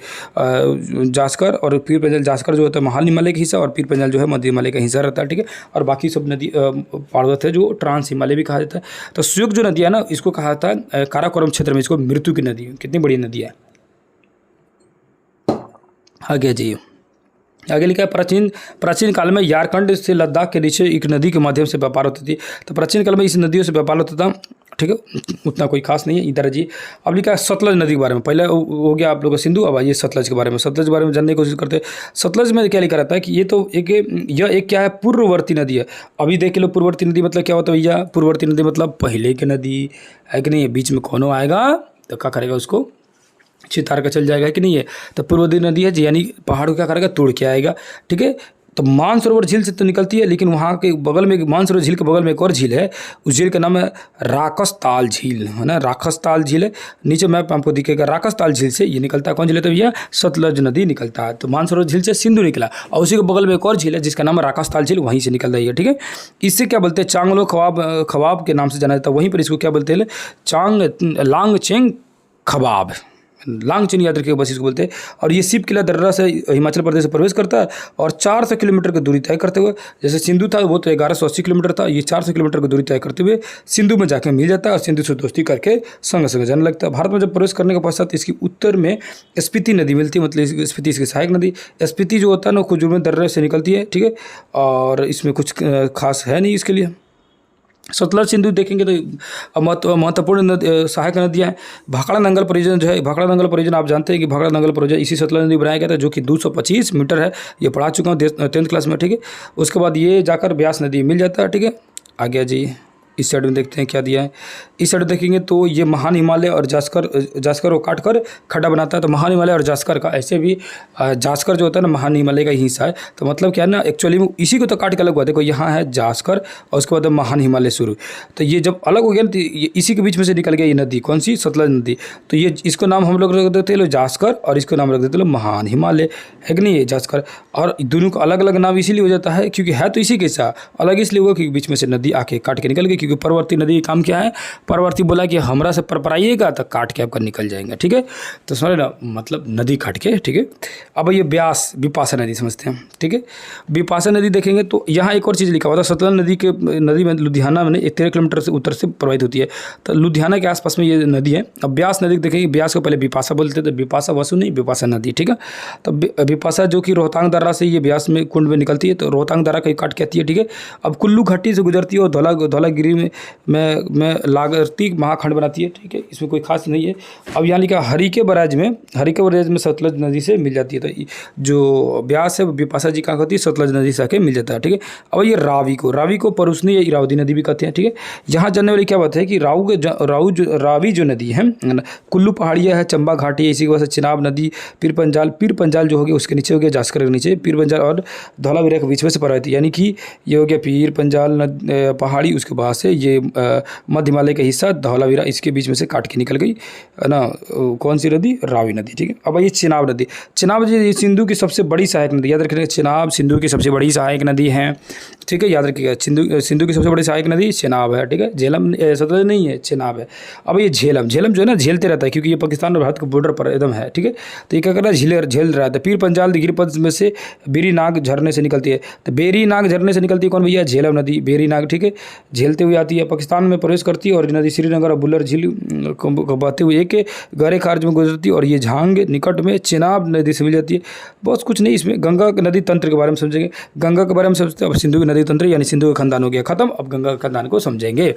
जास्कर और पीर पंजाल, जास्कर जो होता है महाल हिमालय का हिस्सा, और पीर पंजाल जो है मध्य हिमालय का हिस्सा रहता है। ठीक है, और बाकी सब नदी पर्वत है जो ट्रांस हिमालय भी कहा जाता है। तो श्योक जो नदी है ना, इसको कहा जाता है काराकोरम क्षेत्र में, इसको मृत्यु की नदी। कितनी बड़ी नदी है। आगे जाइए, आगे लिखा है प्राचीन काल में यारकंड से लद्दाख के नीचे एक नदी के माध्यम से व्यापार होती थी। तो प्राचीन काल में इस नदियों से व्यापार होता था। ठीक है, उतना कोई खास नहीं है। इधर जी, अब लिखा है सतलज नदी के बारे में। पहले हो गया आप लोगों का सिंधु, अब आइए सतलज के बारे में। सतलज के बारे में जानने की कोशिश करते हैं। सतलज में क्या लिखा रहता है कि यह एक क्या है, पूर्ववर्ती नदी है। अभी देख लो, पूर्ववर्ती नदी मतलब क्या होता है भैया, पूर्ववर्ती नदी मतलब पहले की नदी है कि नहीं, बीच में कौनो आएगा तो क्या करेगा, उसको चितार का चल जाएगा कि नहीं है। तो पूर्ववर्ती नदी है जी, यानी पहाड़ को क्या करेगा, तोड़ के आएगा। ठीक है, तो मानसरोवर झील से तो निकलती है, लेकिन वहाँ के बगल में, मानसरोवर झील के बगल में एक और झील है, उस झील का नाम है राकसताल झील, है ना, राकसताल झील है। नीचे मैप आपको दिखेगा, राकसताल झील से ये निकलता है, कौन झील है तो भैया, सतलज नदी निकलता है। तो मानसरोवर झील से सिंधु निकला, और उसी के बगल में एक और झील है जिसका नाम है राकसताल झील, वहीं से निकल रही है। ठीक है, इससे क्या बोलते हैं, चांगलो खवाब के नाम से जाना जाता है। वहीं पर इसको क्या बोलते हैं, लांग चेंग खबाब, लांगचिन याद रखिएगा, बस इसको बोलते हैं। और ये शिव किला दर्रा से हिमाचल प्रदेश से प्रवेश करता है और 400 किलोमीटर की दूरी तय करते हुए, जैसे सिंधु था वो तो 1180 किलोमीटर था, ये 400 किलोमीटर की दूरी तय करते हुए सिंधु में जाके मिल जाता है और सिंधु से दोस्ती करके संग संग जाने लगता है। भारत में जब प्रवेश करने के पश्चात इसकी उत्तर में स्पीति नदी मिलती है, मतलब स्पीति इसकी सहायक नदी। स्पीति जो होता है ना खुजूर में दर्रे से निकलती है, ठीक है, और इसमें कुछ खास है नहीं इसके लिए। सतलज सिंधु देखेंगे तो महत्वपूर्ण सहायक नदियाँ हैं। भाखड़ा नंगल परियोजना जो है, भाखड़ा नंगल परियोजना आप जानते हैं कि भाखड़ा नंगल परियोजना इसी सतलज नदी बनाया गया था, जो कि 225 मीटर है। ये पढ़ा चुका हूँ 10th क्लास में, ठीक है। उसके बाद ये जाकर ब्यास नदी मिल जाता है, ठीक है। आगे जी इस साइड में देखते हैं क्या दिया है। इस साइड देखेंगे तो ये महान हिमालय और जास्कर को काट कर खड्डा बनाता है। तो महान हिमालय और जास्कर का, ऐसे भी जास्कर जो होता है ना महान हिमालय का ही हिस्सा है। तो मतलब क्या है ना, एक्चुअली में इसी को तो काट के अलग हुआ। देखो यहाँ है जास्कर और उसके बाद महान हिमालय शुरू। तो ये जब अलग हो गया तो ये इसी के बीच में से निकल गया ये नदी, कौन सी, सतलज नदी। तो ये इसको नाम हम लोग रख देते हैं जास्कर और इसको नाम रख देते हैं महान हिमालय, है कि नहीं, ये जास्कर। और दोनों का अलग अलग नाम इसीलिए हो जाता है क्योंकि है तो इसी के साथ, अलग इसलिए हुआ क्योंकि बीच में से नदी आके काट के निकल गई। क्योंकि परवर्ती नदी का काम क्या है, परवर्ती बोला कि हमरा से परपराइएगा तो काट के आपका निकल जाएंगे, ठीक है। तो समझ ना, मतलब नदी काट के, ठीक है। अब ये ब्यास बिपाशा नदी समझते हैं, ठीक है। बिपाशा नदी देखेंगे तो यहाँ एक और चीज़ लिखा हुआ था, सतलज नदी में लुधियाना में 13 किलोमीटर से उत्तर से प्रवाहित होती है। तो लुधियाना के आसपास में ये नदी है। अब ब्यास नदी देखेंगे, ब्यास को पहले बिपाशा बोलते थे, बिपाशा वसु नहीं, बिपाशा नदी, ठीक है। तो बिपाशा जो कि रोहतांग दर्रा से ये ब्यास में कुंड में निकलती है, तो रोहतांग दर्रा कहीं काट के आती है, ठीक है। अब कुल्लू घाटी से गुजरती है और धौलागिरी में लागती महाखंड बनाती है, ठीक है। इसमें कोई खास नहीं है। अब यहाँ लिखा हरिके बराज में सतलज नदी से मिल जाती है। तो जो ब्यास है बिपाशा जी कहाँ होती है, सतलज नदी से आके मिल जाता है, ठीक है। अब ये रावी को परुसनी या इरावदी नदी भी कहते हैं, ठीक है। यहाँ जानने वाली क्या बात है कि रावी जो नदी है, कुल्लू पहाड़िया है, चंबा घाटी है, इसी की वजह से चिनाब नदी, पीर पंजाल जो हो गया उसके नीचे हो गया, जास्कर के नीचे पीर पंजाल और धौलावीरा के बीच में से प्रवाहित, यानी कि ये हो गया पीर पंजाल पहाड़ी, उसके बाद से ये मध्य हिमालय का हिस्सा धौलावीरा, इसके बीच में से काट के निकल गई, है ना, कौन सी नदी, रावी नदी, ठीक है। अब ये चिनाब नदी, चिनाब जी सिंधु की सबसे बड़ी सहायक नदी, याद रखिएगा, चिनाब सिंधु की सबसे बड़ी सहायक नदी है, ठीक है, याद रखिएगा। सिंधु की सबसे बड़ी सहायक नदी चिनाब है, ठीक है। झेलम सतलज नहीं है, चिनाब है। अब ये झेलम जो है ना झेलते रहता है क्योंकि ये पाकिस्तान और भारत के बॉर्डर पर एकदम है, ठीक है। तो ये क्या कर रहा है, झेल रहा है। पीर पंजाल गिरिपथ में से बेरीनाग झरने से निकलती है। तो बेरीनाग झरने से निकलती है कौन भैया, झेलम नदी, बेरीनाग, ठीक है। झेलते हुए आती है, पाकिस्तान में प्रवेश करती है और नदी श्रीनगर और बुल्लर झील को बहते हुए एक गहरे खार्ज में गुजरती है और ये झांग निकट में चिनाब नदी से मिल जाती है। बहुत कुछ नहीं इसमें। गंगा नदी तंत्र के बारे में समझेंगे, गंगा के बारे में समझते हैं। अब सिंधु की नदी तंत्र यानी सिंधु का खानदान हो गया खत्म, अब गंगा का खानदान को समझेंगे।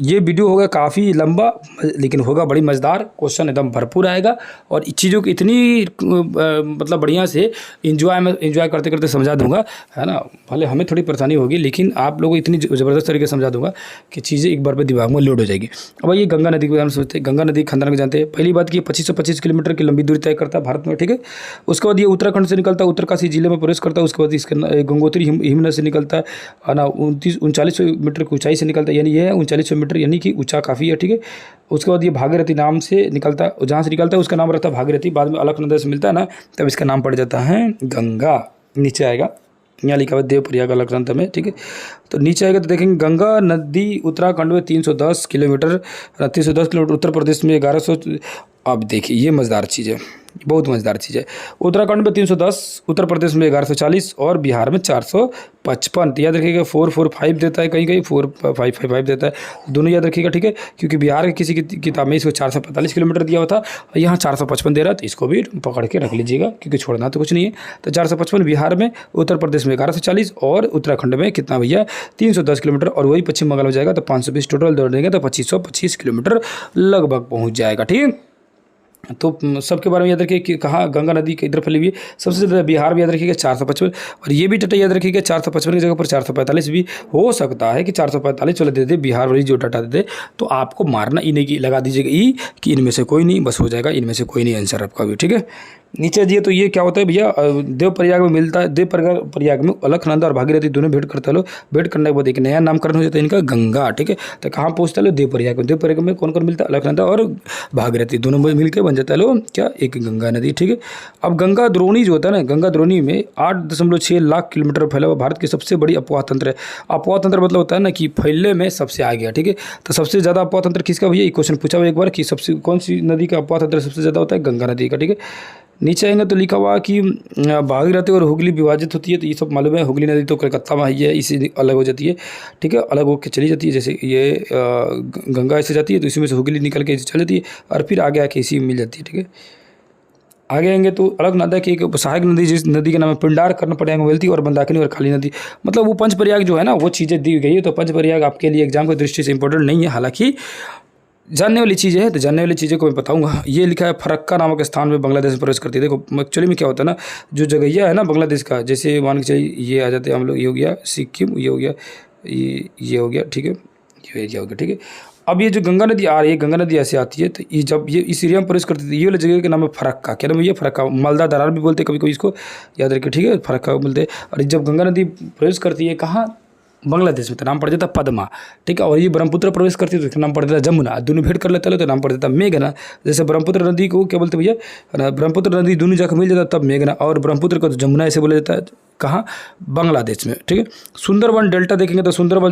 ये वीडियो होगा काफ़ी लंबा लेकिन होगा बड़ी मज़ेदार, क्वेश्चन एकदम भरपूर आएगा और चीज़ों को इतनी मतलब बढ़िया से इंजॉय करते करते समझा दूंगा, है ना। भले हमें थोड़ी परेशानी होगी लेकिन आप लोगों को इतनी ज़बरदस्त तरीके से समझा दूंगा कि चीज़ें एक बार में दिमाग में लोड हो जाएगी। अब ये गंगा नदी के बारे में सोचते हैं। गंगा नदी खानदान को जानते हैं। पहली बात कि 2525 किलोमीटर की लंबी दूरी तय करता है भारत में, ठीक है। उसके बाद ये उत्तराखंड से निकलता है, उत्तरकाशी जिले में प्रवेश करता है। उसके बाद इसका गंगोत्री हिमनद से निकलता है ना, 3900 मीटर की ऊंचाई से निकलता है, यानी ये है 3900 मीटर, यानी कि ऊंचा काफ़ी है, ठीक है। उसके बाद ये भागीरथी नाम से निकलता है, जहाँ से निकलता है उसका नाम रहता है भागीरथी। बाद में अलकनंदा से मिलता है ना, तब इसका नाम पड़ जाता है गंगा। नीचे आएगा, यहाँ लिखा हुआ देवप्रयाग अलकनंदा में, ठीक है। तो नीचे आएगा तो देखेंगे गंगा नदी उत्तराखंड में 310 किलोमीटर उत्तर प्रदेश में 1100। अब देखिए ये मज़ेदार चीज़ है, बहुत मज़ेदार चीज़ है। उत्तराखंड में 310, उत्तर प्रदेश में 1140 और बिहार में 455। तो याद रखिएगा 445 देता है, कहीं 455 देता है, दोनों याद रखिएगा, ठीक है। क्योंकि बिहार के किसी किताब में इसको 445 किलोमीटर दिया हुआ था और यहाँ 455 दे रहा है, तो इसको भी पकड़ के रख लीजिएगा क्योंकि छोड़ना तो कुछ नहीं है। तो 455 बिहार में, उत्तर प्रदेश में 1140 और उत्तराखंड में कितना भैया 310 किलोमीटर, और वही पश्चिम बंगाल में जाएगा तो 520 टोटल दौड़ देंगे तो 2525 किलोमीटर लगभग पहुँच जाएगा, ठीक है। तो सबके बारे में याद रखिए कि कहाँ गंगा नदी के इधर फैली हुई है। सबसे ज़्यादा बिहार में याद रखिएगा 455, और ये भी डाटा याद रखिएगा 455 की जगह पर 445 भी हो सकता है कि 445 वाले दे दे, बिहार वाली जो डाटा दे दे। तो आपको मारना ई नहीं की लगा दीजिएगा ई कि इनमें से कोई नहीं, बस हो जाएगा, इनमें से कोई नहीं आंसर आपका भी, ठीक है। नीचे दिए तो ये क्या होता है भैया, देवप्रयाग में मिलता है, देवप्रयाग में अलकनंदा और भागीरथी दोनों भेंट करता है। भेंट करने के बाद एक नया नामकरण हो जाता है इनका गंगा, ठीक है। तो कहाँ पहुँचता है देवप्रयाग में। देवप्रयाग में कौन कौन मिलता है, अलकनंदा और भागीरथी दोनों मिलकर बन बन जाता है लो क्या, एक गंगा नदी। ठीक है, अब गंगा द्रोणी जो होता है ना, गंगा द्रोणी में 8.6 लाख किलोमीटर फैला हुआ भारत की सबसे बड़ी अपवाह तंत्र है। अपवाह तंत्र मतलब होता है ना कि फैलने में सबसे आ गया। ठीक है, तो सबसे ज़्यादा अपवाह तंत्र किसका भैया, ये क्वेश्चन पूछा हुआ एक बार कि सबसे कौन सी नदी का अपवाह तंत्र सबसे ज़्यादा होता है, गंगा नदी का। ठीक है, नीचे आएंगे तो लिखा हुआ कि भागीरथी और हुगली विभाजित होती है, तो ये सब मालूम है। हुगली नदी तो कलकत्ता में है, इसी अलग हो जाती है। ठीक है, अलग होकर चली जाती है, जैसे ये गंगा ऐसे जाती है तो इसी में से हुगली निकल के चली जाती है और फिर आगे आके इसी में मिल जाती है। ठीक है, आगे आएंगे तो अलग नदी की एक सहायक नदी, जिस नदी का नाम है पिंडार, कर्णप्रयाग, वेल्ती और मंदाकिनी और काली नदी। मतलब वो पंचप्रयाग जो है ना, वो चीज़ें दी गई है। तो पंचप्रयाग आपके लिए एग्जाम की दृष्टि से इंपॉर्टेंट नहीं है, हालांकि जानने वाली चीज़ें हैं, तो जानने वाली चीज़ों को मैं बताऊंगा। ये लिखा है फरक्का नामक स्थान में बांग्लादेश में प्रवेश करती है। देखो एक्चुअली में क्या होता है ना, जो जगहिया है ना बांग्लादेश का, जैसे मान के चलिए ये आ जाते हैं हम लोग, ये हो गया सिक्किम, ये हो गया, ये हो गया। ठीक है, ये एरिया हो गया। ठीक है, अब ये जो गंगा नदी आ रही है, गंगा नदी ऐसे आती है, तो ये जब ये इस एरिया में प्रवेश करती थी, ये वाली जगह का नाम है फरक्का। क्या नाम है, ये फरक्का, मालदा दरार भी बोलते हैं कभी कभी, इसको याद रखिए। ठीक है, फरक्का बोलते हैं। और जब गंगा नदी प्रवेश करती है कहाँ, बांग्लादेश में, तो नाम पड़ जाता पद्मा। ठीक है, और ये ब्रह्मपुत्र प्रवेश करती है तो नाम पड़ जाता जमुना। दोनों भेंट कर लेते तो नाम पड़ जाता मेघना। जैसे ब्रह्मपुत्र नदी को क्या बोलते भैया, ब्रह्मपुत्र नदी दोनों जाकर मिल जाता तब मेघना, और ब्रह्मपुत्र को तो जमुना ऐसे बोला जाता है, कहाँ, बांग्लादेश में। ठीक है, सुंदरवन डेल्टा देखेंगे तो सुंदरवन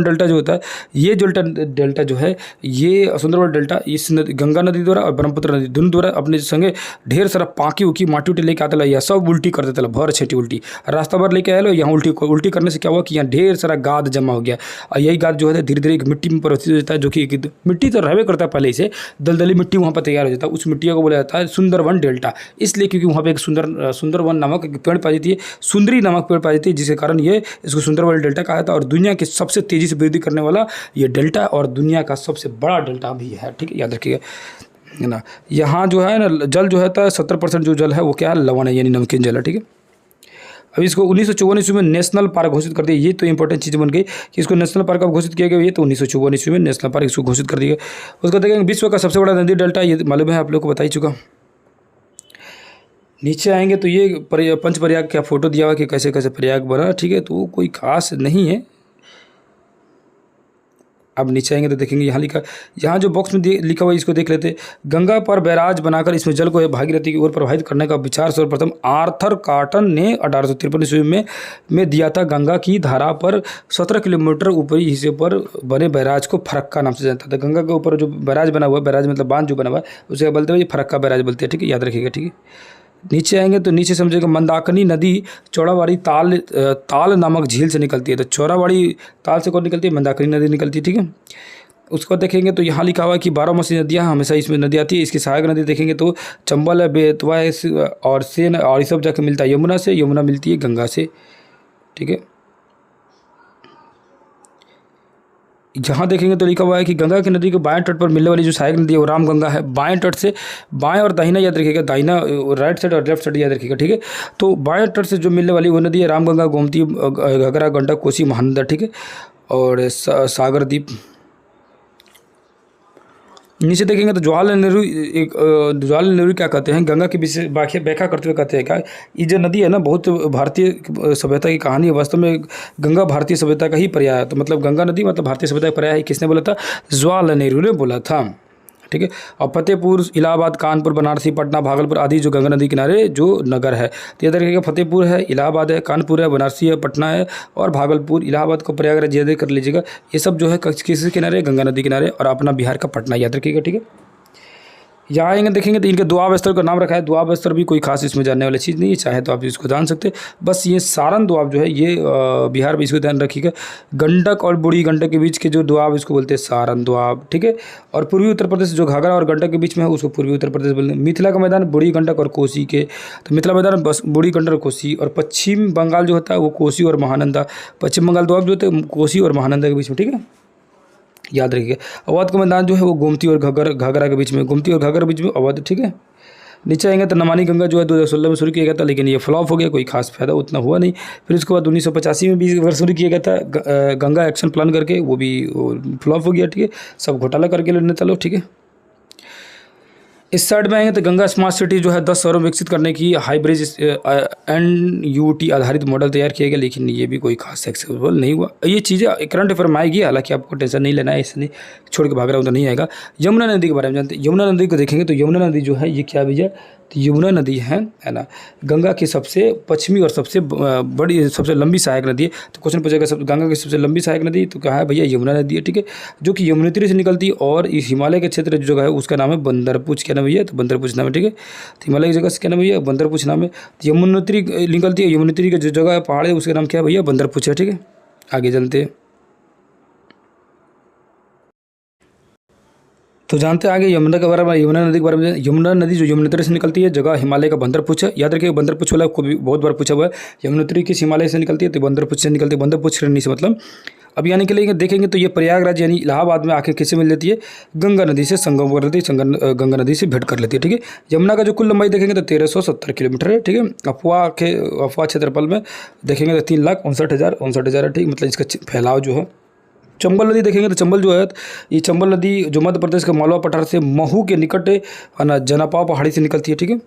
डेल्टा जो होता है, ये डेल्टा जो है, ये सुंदरवन डेल्टा इस गंगा नदी द्वारा और ब्रह्मपुत्र नदी दोनों द्वारा अपने संगे ढेर सारा पाकी उकी माटी उटी लेके आता या सब उल्टी कर देता, भर छेटी उल्टी रास्ता भर लेके आया लो, यहाँ उल्टी करने से क्या हुआ कि यहाँ ढेर सारा गाद जमा हो गया। और यही गाद जो है धीरे धीरे मिट्टी में परिवर्तित हो जाता है, जो कि मिट्टी तो रहवे करता है पहले से, दलदली मिट्टी वहाँ पर तैयार हो जाता है। उस मिट्टी को बोला जाता है सुंदरवन डेल्टा, इसलिए क्योंकि वहाँ पे एक सुंदरवन नामक एक पेड़ पाई जाती है, सुंदरी नामक पेड़ पाई जाती है, जिसके कारण ये इसको सुंदरवन डेल्टा कहा जाता है। और दुनिया के सबसे तेजी से वृद्धि करने वाला ये डेल्टा, और दुनिया का सबसे बड़ा डेल्टा भी है। ठीक है, याद रखिएगा है ना। यहाँ जो है ना जल जो है 70% जो जल है वो क्या है, लवण है, यानी नमकीन जल है। ठीक है, अब इसको 1954 ईस्वी में नेशनल पार्क घोषित कर दिया। ये तो इंपॉर्टेंट चीज़ बन गई कि इसको नेशनल पार्क अब घोषित किया गया, ये तो 1954 ईस्वी में नेशनल पार्क इसको घोषित कर दिया। उसको देखेंगे विश्व का सबसे बड़ा नदी डेल्टा, ये मालूम है आप लोग को, बता ही चुका। नीचे आएंगे तो ये पंच प्रयाग का फोटो दिया हुआ कि कैसे कैसे प्रयाग बना। ठीक है, तो कोई खास नहीं है। अब नीचे आएंगे तो देखेंगे यहाँ लिखा, यहाँ जो बॉक्स में लिखा हुआ है इसको देख लेते। गंगा पर बैराज बनाकर इसमें जल को भागीरथी की ओर प्रवाहित करने का विचार सर्वप्रथम आर्थर कॉटन ने 1853 ईस्वी में दिया था। गंगा की धारा पर 17 किलोमीटर ऊपरी हिस्से पर बने बैराज को फरक्का नाम से जानता था। गंगा के ऊपर जो बैराज बना हुआ है, बैराज मतलब बांध जो बना हुआ है, उसे बोलते हैं ये फरक्का बैराज बोलते हैं। ठीक है, याद रखिएगा। ठीक है, नीचे आएंगे तो नीचे समझेगा मंदाकिनी नदी चौड़ाबाड़ी ताल नामक झील से निकलती है। तो चौड़ाबाड़ी ताल से कौन निकलती है, मंदाकिनी नदी निकलती है। ठीक है, उसको देखेंगे तो यहाँ लिखा हुआ है कि 12 नदियाँ हमेशा इसमें नदी आती है। इसकी सहायक नदी देखेंगे तो चंबल है, बेतवा है और सेन, और ये सब जाके मिलता है यमुना से, यमुना मिलती है गंगा से। ठीक है, जहाँ देखेंगे तो लिखा हुआ है कि गंगा की नदी के बाएं तट पर मिलने वाली जो सहायक नदी है वो रामगंगा है। बाएं तट से, बाएं और दाहिना याद रखिएगा, दाहिना राइट साइड और लेफ्ट साइड याद रखिएगा। ठीक है, तो बाएं तट से जो मिलने वाली वो नदी है रामगंगा, गोमती, घाघरा, गंडक, कोसी, महानंदा। ठीक है, और सागरदीप। नीचे देखेंगे तो जवाहरलाल नेहरू क्या कहते हैं, गंगा की विषय व्याख्या करते हुए कहते हैं क्या, ये जो नदी है ना बहुत भारतीय सभ्यता की कहानी है। वास्तव में गंगा भारतीय सभ्यता का ही पर्याय है। तो मतलब गंगा नदी मतलब भारतीय सभ्यता का पर्याय है। किसने बोला था, जवाहरलाल नेहरू ने बोला था। ठीक है, और फतेहपुर, इलाहाबाद, कानपुर, बनारसी, पटना, भागलपुर आदि जो गंगा नदी किनारे जो नगर है, तो याद रखिएगा फतेहपुर है, इलाहाबाद है, कानपुर है, बनारसी है, पटना है और भागलपुर। इलाहाबाद को प्रयागराज याद कर लीजिएगा। ये सब जो है किस किनारे, गंगा नदी किनारे, और अपना बिहार का पटना याद रखिएगा। ठीक है, यहाँ आएंगे देखेंगे तो इनके दुआब स्तर का नाम रखा है। दुआब स्तर भी कोई खास इसमें जानने वाली चीज़ नहीं है, चाहे तो आप इसको जान सकते हैं। बस ये सारण दुआब जो है ये बिहार में, इसको ध्यान रखिएगा। गंडक और बूढ़ी गंडक के बीच के जो दुआब इसको बोलते हैं सारण दुआब। ठीक है, और पूर्वी उत्तर प्रदेश जो घाघरा और गंडक के बीच में है उसको पूर्वी उत्तर प्रदेश बोलते हैं। मिथिला का मैदान बूढ़ी गंडक और कोसी के, तो मिथिला मैदान बस बूढ़ी गंडक और कोसी। और पश्चिम बंगाल जो होता है वो कोसी और महानंदा। पश्चिम बंगाल दुआब जो होते हैं कोसी और महानंदा के बीच में। ठीक है, याद रखिएगा। अवध का मैदान जो है वो गोमती और घाघरा के बीच में, गोमती और घाघरा के बीच में अवध। ठीक है, नीचे आएंगे तो नमामि गंगा जो है 2016 में शुरू किया गया था, लेकिन ये फ्लॉप हो गया, कोई खास फायदा उतना हुआ नहीं। फिर उसके बाद 1985 में भी शुरू किया गया था गंगा एक्शन प्लान करके, वो भी फ्लॉप हो गया। ठीक है, सब घोटाला करके लेने चलो। ठीक है, इस साइड में आएंगे तो गंगा स्मार्ट सिटी जो है 10 शहरों में विकसित करने की हाईब्रिज NUT आधारित मॉडल तैयार किया गया, लेकिन ये भी कोई खास सक्सेसफुल नहीं हुआ। ये चीज़ें करंट अफेयर में आएगी, हालांकि आपको टेंशन नहीं लेना है, इसलिए छोड़ के भाग रहा हूँ तो नहीं आएगा। यमुना नदी के बारे में जानते हैं। यमुना नदी को देखेंगे तो यमुना नदी जो है ये क्या भैया, तो यमुना नदी है ना, गंगा की सबसे पश्चिमी और सबसे बड़ी सबसे लंबी सहायक नदी है। तो क्वेश्चन पूछेगा सब गंगा की सबसे लंबी सहायक नदी, तो कहा है भैया यमुना नदी है, ठीक है, जो कि यमुनोत्री से निकलती है और इस हिमालय के क्षेत्र जो जगह है उसका नाम है बंदरपुच, क्या नाम भैया, तो बंदरपुच नाम है, ठीक है। तो हिमालय की जगह से क्या नाम भैया, बंदरपुच नाम है। तो यमुनोत्री निकलती है, यमुनोत्री की जो जगह है पहाड़ है उसका नाम क्या है भैया, बंदरपुच है, ठीक है। आगे चलते हैं तो जानते हैं आगे यमुना के बारे में, यमुना नदी के बारे में। यमुना नदी जो यमुनोत्री से निकलती है, जगह हिमालय का बंदरपुच है। याद रखिए बंदरपुच वाला को भी बहुत बार पूछा हुआ है। यमुनोत्री किस हिमालय से निकलती है, तो बंदरपुच से निकलती है, बंदरपुच श्रेणी से मतलब। अब यानी के लिए देखेंगे तो ये प्रयागराज यानी इलाहाबाद में आके किससे मिल जाती है, गंगा नदी से संगम कर लेती है, गंगा नदी से भेंट कर लेती है, ठीक है। यमुना का जो कुल लंबाई देखेंगे तो 1370 किलोमीटर है, ठीक है। अफवाह क्षेत्रफल में देखेंगे तो 3,59,59,000 है, ठीक, मतलब इसका फैलाव जो है। चंबल नदी देखेंगे तो चंबल जो है, ये चंबल नदी जो मध्य प्रदेश के मालवा पठार से महू के निकट है ना, जनापाव पहाड़ी से निकलती है, ठीक है।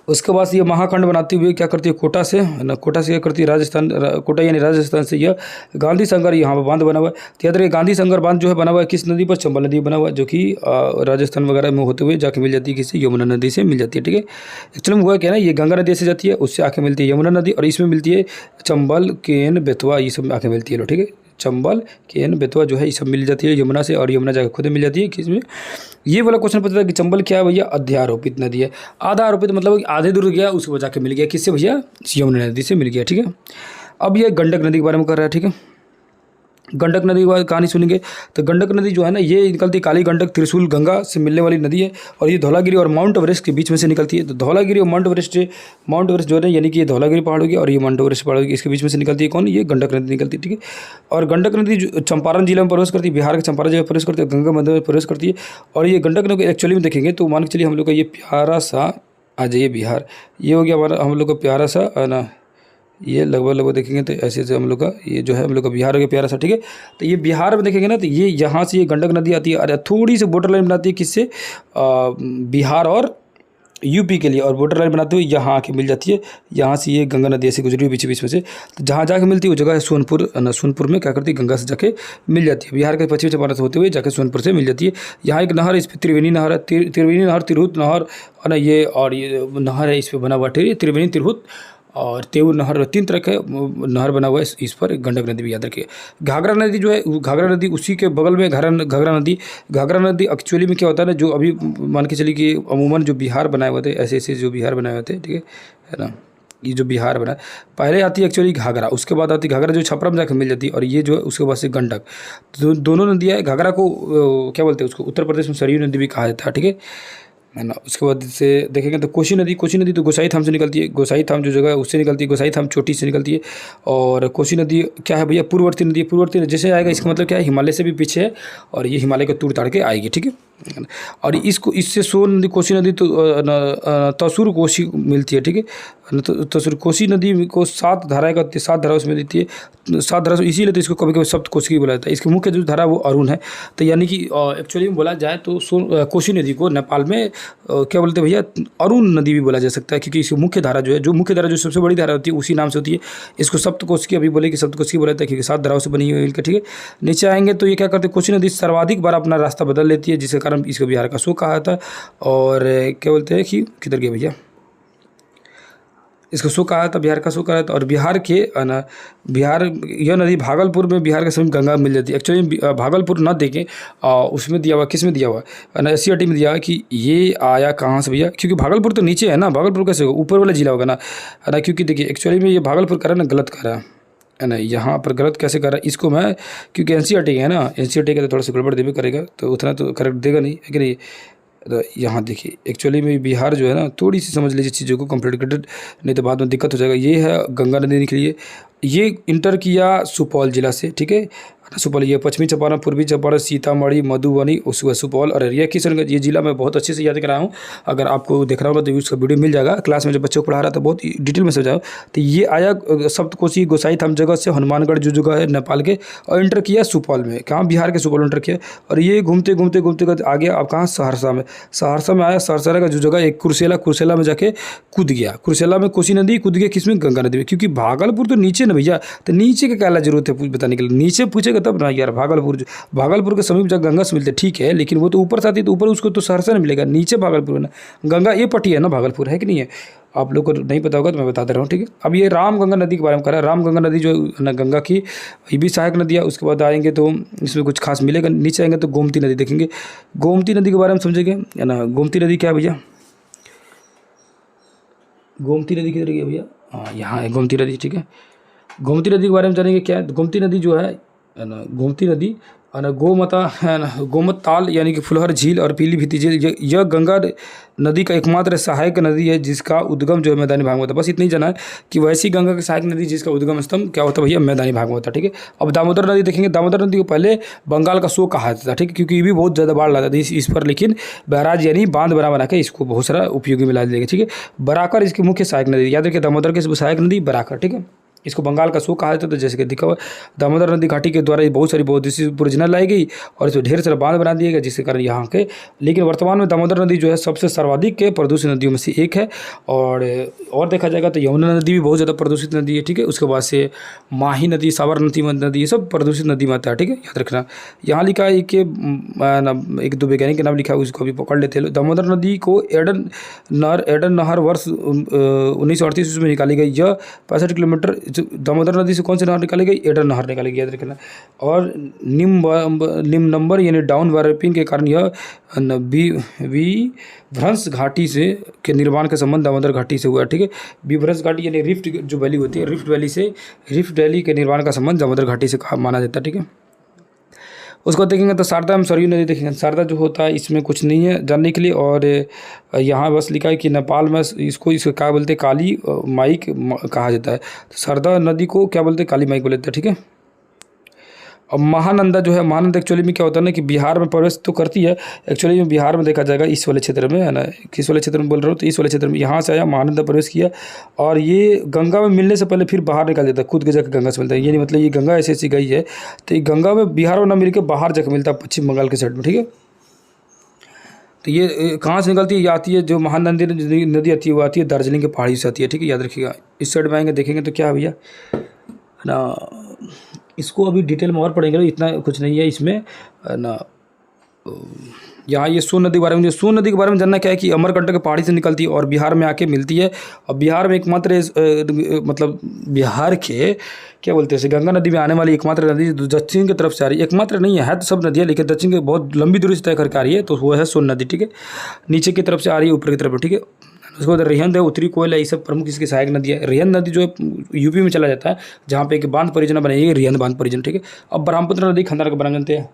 उसके बाद ये महाखंड बनाती हुई क्या करती है, कोटा से ना, कोटा से क्या करती है, राजस्थान, कोटा यानी राजस्थान से यह गांधी सागर यहाँ पर बांध बना हुआ है। तो याद रखिए गांधी सागर बांध जो है बना हुआ है किस नदी पर, चंबल नदी बना हुआ है, जो कि राजस्थान वगैरह में होते हुए जाके मिल जाती है किसी, यमुना नदी से मिल जाती है, ठीक है। एक्चुअली में हुआ क्या है ना, ये गंगा नदी से जाती है, उससे आके मिलती है यमुना नदी, और इसमें मिलती है चंबल, केन, बेतवा, ये सब आके मिलती है लो, ठीक है। चंबल, केन, बेतवा जो है ये सब मिल जाती है यमुना से, और यमुना जाकर खुद मिल जाती है किसमें। ये वाला क्वेश्चन पूछता है कि चंबल क्या है भैया, अध्यारोपित नदी है। आधा आरोपित मतलब कि आधे दूर गया उसको बचा के मिल गया, किससे भैया, यमुना नदी से मिल गया, ठीक है। अब ये गंडक नदी के बारे में कर रहा है, ठीक है। गंडक नदी के बाद कहानी सुनेंगे तो गंडक नदी जो है ना, ये निकलती है काली गंडक त्रिशूल गंगा से मिलने वाली नदी है, और ये धौलागिरी और माउंट एवरेस्ट के बीच में से निकलती है। तो धौलागिरी और माउंट एवरेस्ट जो है यानी कि ये धौलागिरी पहाड़ होगी और ये माउंट एवरेस्ट पहाड़ होगी, इसके बीच में से निकलती है कौन, ये गंडक नदी निकलती है, ठीक है। और गंडक नदी जो चंपारण जिले में प्रवेश करती है, बिहार के चंपारण जिले में प्रवेश करती है, गंगा मध्य में प्रवेश करती है। और ये गंडक नदी एक्चुअली में देखेंगे तो मान के चलिए हम लोग का ये प्यारा सा, आ जाइए बिहार, ये हो गया हमारा हम लोग का प्यारा सा है ना, ये लगभग देखेंगे तो ऐसे ऐसे हम लोग का ये जो है हम लोग का बिहार हो गया प्यारा सा, ठीक है। तो ये बिहार में देखेंगे ना तो ये यहाँ से ये गंडक नदी आती है, अरे थोड़ी सी बॉर्डर लाइन बनाती है किससे, बिहार और यूपी के लिए, और बॉर्डर लाइन बनाते हुए यहाँ आके मिल जाती है, यहाँ से ये गंगा नदी ऐसे गुजरी हुई बीच बीच में से। तो जहाँ जाके मिलती है वो जगह है सोनपुर, सोनपुर में क्या करती है, गंगा से जाके मिल जाती है, बिहार के पश्चिम चंपारण से होते हुए जाके सोनपुर से मिल जाती है। यहाँ एक नहर है, इस पर त्रिवेणी नहर है, त्रिवेणी नहर, तिरहुत नहर है ना, ये और ये नहर है इस पर बना हुआ, त्रिवेणी, तिरहुत और तेऊर नहर, 3 तरह के नहर बना हुआ है इस पर। गंडक नदी भी याद रखिए। घाघरा नदी जो है, घाघरा नदी उसी के बगल में घाघरा नदी एक्चुअली में क्या होता है ना, जो अभी मान के चलिए कि अमूमन जो बिहार बनाए हुए थे, ऐसे ऐसे जो बिहार बनाए हुए थे, ठीक है ना, ये जो बिहार बना पहले आती है एक्चुअली घाघरा, उसके बाद आती है घाघरा जो छपरा में जाकर मिल जाती है, और ये जो है उसके बाद से गंडक। दोनों नदियाँ, घाघरा को क्या बोलते हैं उसको, उत्तर प्रदेश में सरयू नदी भी कहा जाता है, ठीक है ना। उसके बाद से देखेंगे तो कोसी नदी तो गोसाई थान से निकलती है, गोसाई थान जो जगह है उससे निकलती है, गोसाई थान चोटी से निकलती है। और कोसी नदी क्या है भैया, पूर्ववर्ती नदी, पूर्ववर्ती जैसे आएगा इसका मतलब क्या है, हिमालय से भी पीछे है, और ये हिमालय को तोड़ ताड़ के आएगी, ठीक है। और इसको इससे सोन नदी, कोसी नदी तो तसुर कोसी मिलती है, ठीक है। तसुर कोसी नदी को 7 धाराएं का 7 धाराओं से मिलती है, 7 धारा, इसीलिए तो इसको कभी कभी सप्त कोसी बोला जाता है। इसकी मुख्य जो धारा वो अरुण है। तो यानी कि एक्चुअली में बोला जाए तो कोसी नदी को नेपाल में क्या बोलते हैं भैया, अरुण नदी भी बोला जा सकता है, क्योंकि इसकी मुख्य धारा जो सबसे बड़ी धारा होती है उसी नाम से होती है। इसको सप्तकोशी अभी बोले कि सप्तकोशी बोला जाता है, क्योंकि 7 धाराओं से बनी हुई है, ठीक है। नीचे आएंगे तो ये क्या करते हैं, कोसी नदी सर्वाधिक बार अपना रास्ता बदल लेती है, जिसके कारण इसको बिहार का शो कहा था। और क्या बोलते हैं कि किधर गया भैया, इसको शो कहा था, बिहार का शो कहा था। और बिहार के बिहार यह नदी भागलपुर में बिहार के समीप गंगा मिल जाती है। एक्चुअली भागलपुर ना देखें, उसमें दिया हुआ, किस में दिया हुआ है, SCRT में दिया हुआ कि ये आया कहाँ से भैया, क्योंकि भागलपुर तो नीचे है ना, भागलपुर कैसे होगा, ऊपर वाला जिला होगा ना, है ना। क्योंकि देखिए एक्चुअली में ये भागलपुर कर रहा है ना, गलत कर रहा है ना, यहाँ पर गलत कैसे कर रहा है इसको मैं, क्योंकि NCRT है ना, NCRT का तो थोड़ा सा गड़बड़ देवे करेगा, तो उतना तो करेक्ट देगा नहीं, है कि नहीं। तो यहाँ देखिए एक्चुअली में बिहार जो है ना, थोड़ी सी समझ लीजिए चीज़ों को कॉम्प्लिकेटेड, नहीं तो बाद में दिक्कत हो जाएगा। ये है गंगा नदी निकली है, ये इंटर किया सुपौल जिला से, ठीक है। सुपौल, ये पश्चिमी चंपारण, पूर्वी चंपारण, सीतामढ़ी, मधुबनी, उसके बाद सुपौल, अररिया, किशनगंज, ये जिला मैं बहुत अच्छे से याद कराया हूँ। अगर आपको देखना होगा तो उसका वीडियो मिल जाएगा, क्लास में जब बच्चों को पढ़ा रहा था बहुत डिटेल में समझाया। तो ये आया सप्तकोशी गोसाई धाम जगह से, हनुमानगढ़ जो जगह है नेपाल के, और इंटर किया सुपौल में, कहाँ, बिहार के सुपौल इंटर किया। और ये घूमते घूमते घूमते आगे आप कहाँ, सहरसा में, सहरसा में आया। सहरसा का जो जगह एक कुर्सेला में जाके कूद गया। कुर्सेला में कोसी नदी, कूद गया किसमें, गंगा नदी में, क्योंकि भागलपुर तो नीचे ना भैया, तो नीचे का क्या जरूरत है बताने के लिए, नीचे पूछेगा तब ना यार। भागलपुर के समीप जब गंगा से मिलते, ठीक है, लेकिन वो तो ऊपर से आती है, तो ऊपर उसको तो सहरसा नहीं मिलेगा, नीचे भागलपुर है ना, गंगा ये पट्टी है ना, भागलपुर है कि नहीं है। आप लोग को नहीं पता होगा तो मैं बता दे रहा हूँ, ठीक है। अब ये रामगंगा नदी के बारे में कह रहा है। रामगंगा नदी जो है ना, गंगा की ये भी सहायक नदी है। उसके बाद आएंगे तो इसमें कुछ खास मिलेगा, नीचे आएंगे तो गोमती नदी देखेंगे। गोमती नदी के बारे में समझेंगे है ना। गोमती नदी क्या है भैया, गोमती नदी किधर गई भैया, हाँ यहाँ है गोमती नदी, ठीक है। गोमती नदी के बारे में जानेंगे क्या है। गोमती नदी जो है ना, गोमती नदी है ना, गोमता है ना, गोमत ताल यानी कि फुलहर झील और पीलीभीत झील, यह गंगा नदी का एकमात्र सहायक नदी है जिसका उद्गम जो है मैदानी भाग में होता है। बस इतना ही जाना है कि वैसी गंगा की सहायक नदी जिसका उद्गम स्थल क्या होता है भैया, मैदानी भाग में होता है, ठीक है। अब दामोदर नदी देखेंगे। दामोदर नदी को पहले बंगाल का सो कहा जाता था, ठीक है, क्योंकि ये भी बहुत ज़्यादा बाढ़ लाता था इस पर, लेकिन बैराज यानी बांध बना के इसको बहुत सारा उपयोगी में ला दिया, ठीक है। बराकर इसकी मुख्य सहायक नदी, याद रखिए दामोदर की सहायक नदी बराकर, ठीक है। इसको बंगाल का सो कहा जाता था, जैसे कि दिखा हुआ दामोदर नदी घाटी के द्वारा बहुत सारी बौद्धिस्टिक परियोजना लाई गई और इसमें ढेर सारा बांध बना दिए गए, जिसके कारण यहाँ के, लेकिन वर्तमान में दामोदर नदी जो है सबसे सर्वाधिक के प्रदूषित नदियों में से एक है। और देखा जाएगा तो यमुना नदी भी बहुत ज़्यादा प्रदूषित नदी है, ठीक है। उसके बाद से माही नदी, साबरमती नदी, ये सब प्रदूषित नदी में आता है, ठीक है, याद रखना। यहाँ लिखा है कि एक दो वैज्ञानिक के नाम लिखा है, उसको भी पकड़ लेते हैं। दामोदर नदी को एडन नहर वर्ष 1938 में निकाली गई। यह 65 किलोमीटर। दामोदर नदी से कौन सी नहर निकाली गई, एडन नहर निकाली गई, याद रखना। और निम्न नंबर यानी डाउन वार्पिंग के कारण यह विभ्रंश घाटी से के निर्माण का संबंध दामोदर घाटी से हुआ, ठीक है। विभ्रंश घाटी यानी रिफ्ट जो वैली होती है, रिफ्ट वैली के निर्माण का संबंध दामोदर घाटी से माना जाता है, ठीक है। उसको देखेंगे तो शारदा में सरयू नदी देखेंगे। शारदा जो होता है इसमें कुछ नहीं है जानने के लिए, और यहाँ बस लिखा है कि नेपाल में इसको क्या बोलते हैं, काली माई कहा जाता है। तो शारदा नदी को क्या बोलते हैं, काली माई बोलते हैं, ठीक है। और महानंदा जो है, महानंदा एक्चुअली में क्या होता है ना कि बिहार में प्रवेश तो करती है, एक्चुअली में बिहार में देखा जाएगा इस वाले क्षेत्र में, है ना, किस वाले क्षेत्र में बोल रहा हूँ, तो इस वाले क्षेत्र में यहाँ से आया, महानंदा प्रवेश किया, और ये गंगा में मिलने से पहले फिर बाहर निकल जाता है, खुद के जाकर गंगा से मिलता है। ये नहीं मतलब ये गंगा ऐसी गई है, तो ये गंगा में बिहार में ना मिल के बाहर जाकर मिलता है, पश्चिम बंगाल के साइड में, ठीक है। तो ये कहाँ से निकलती है, ये आती है जो महानंदी नदी आती है, वो आती है दार्जिलिंग के पहाड़ी से आती है, ठीक है, याद रखिएगा। इस साइड में आएंगे देखेंगे तो क्या है भैया ना, इसको अभी डिटेल में और पढ़ेंगे, इतना कुछ नहीं है इसमें ना। यहाँ ये सोन नदी के बारे में, सोन नदी के बारे में जानना क्या है कि अमरकंटक के पहाड़ी से निकलती है और बिहार में आके मिलती है। और बिहार में एकमात्र मतलब बिहार के क्या बोलते हैं, गंगा नदी में आने वाली एकमात्र नदी दक्षिण की तरफ से आ रही है, एकमात्र नहीं है तो सब नदियाँ, लेकिन दक्षिण की बहुत लंबी दूरी से तय करके आ रही है, तो वो है सोन नदी, ठीक है। नीचे की तरफ से आ रही है, ऊपर की तरफ, ठीक है। उसके बाद रिहंद है, उत्तरी कोयल है, ये सब प्रमुख इसकी सहायक नदी है। रिहंद नदी जो है यूपी में चला जाता है, जहाँ पे एक बांध परियोजना बनाई है, रिहंद बांध परियोजना, ठीक है। अब ब्रह्मपुत्र नदी खंडार के बारे में जानते हैं।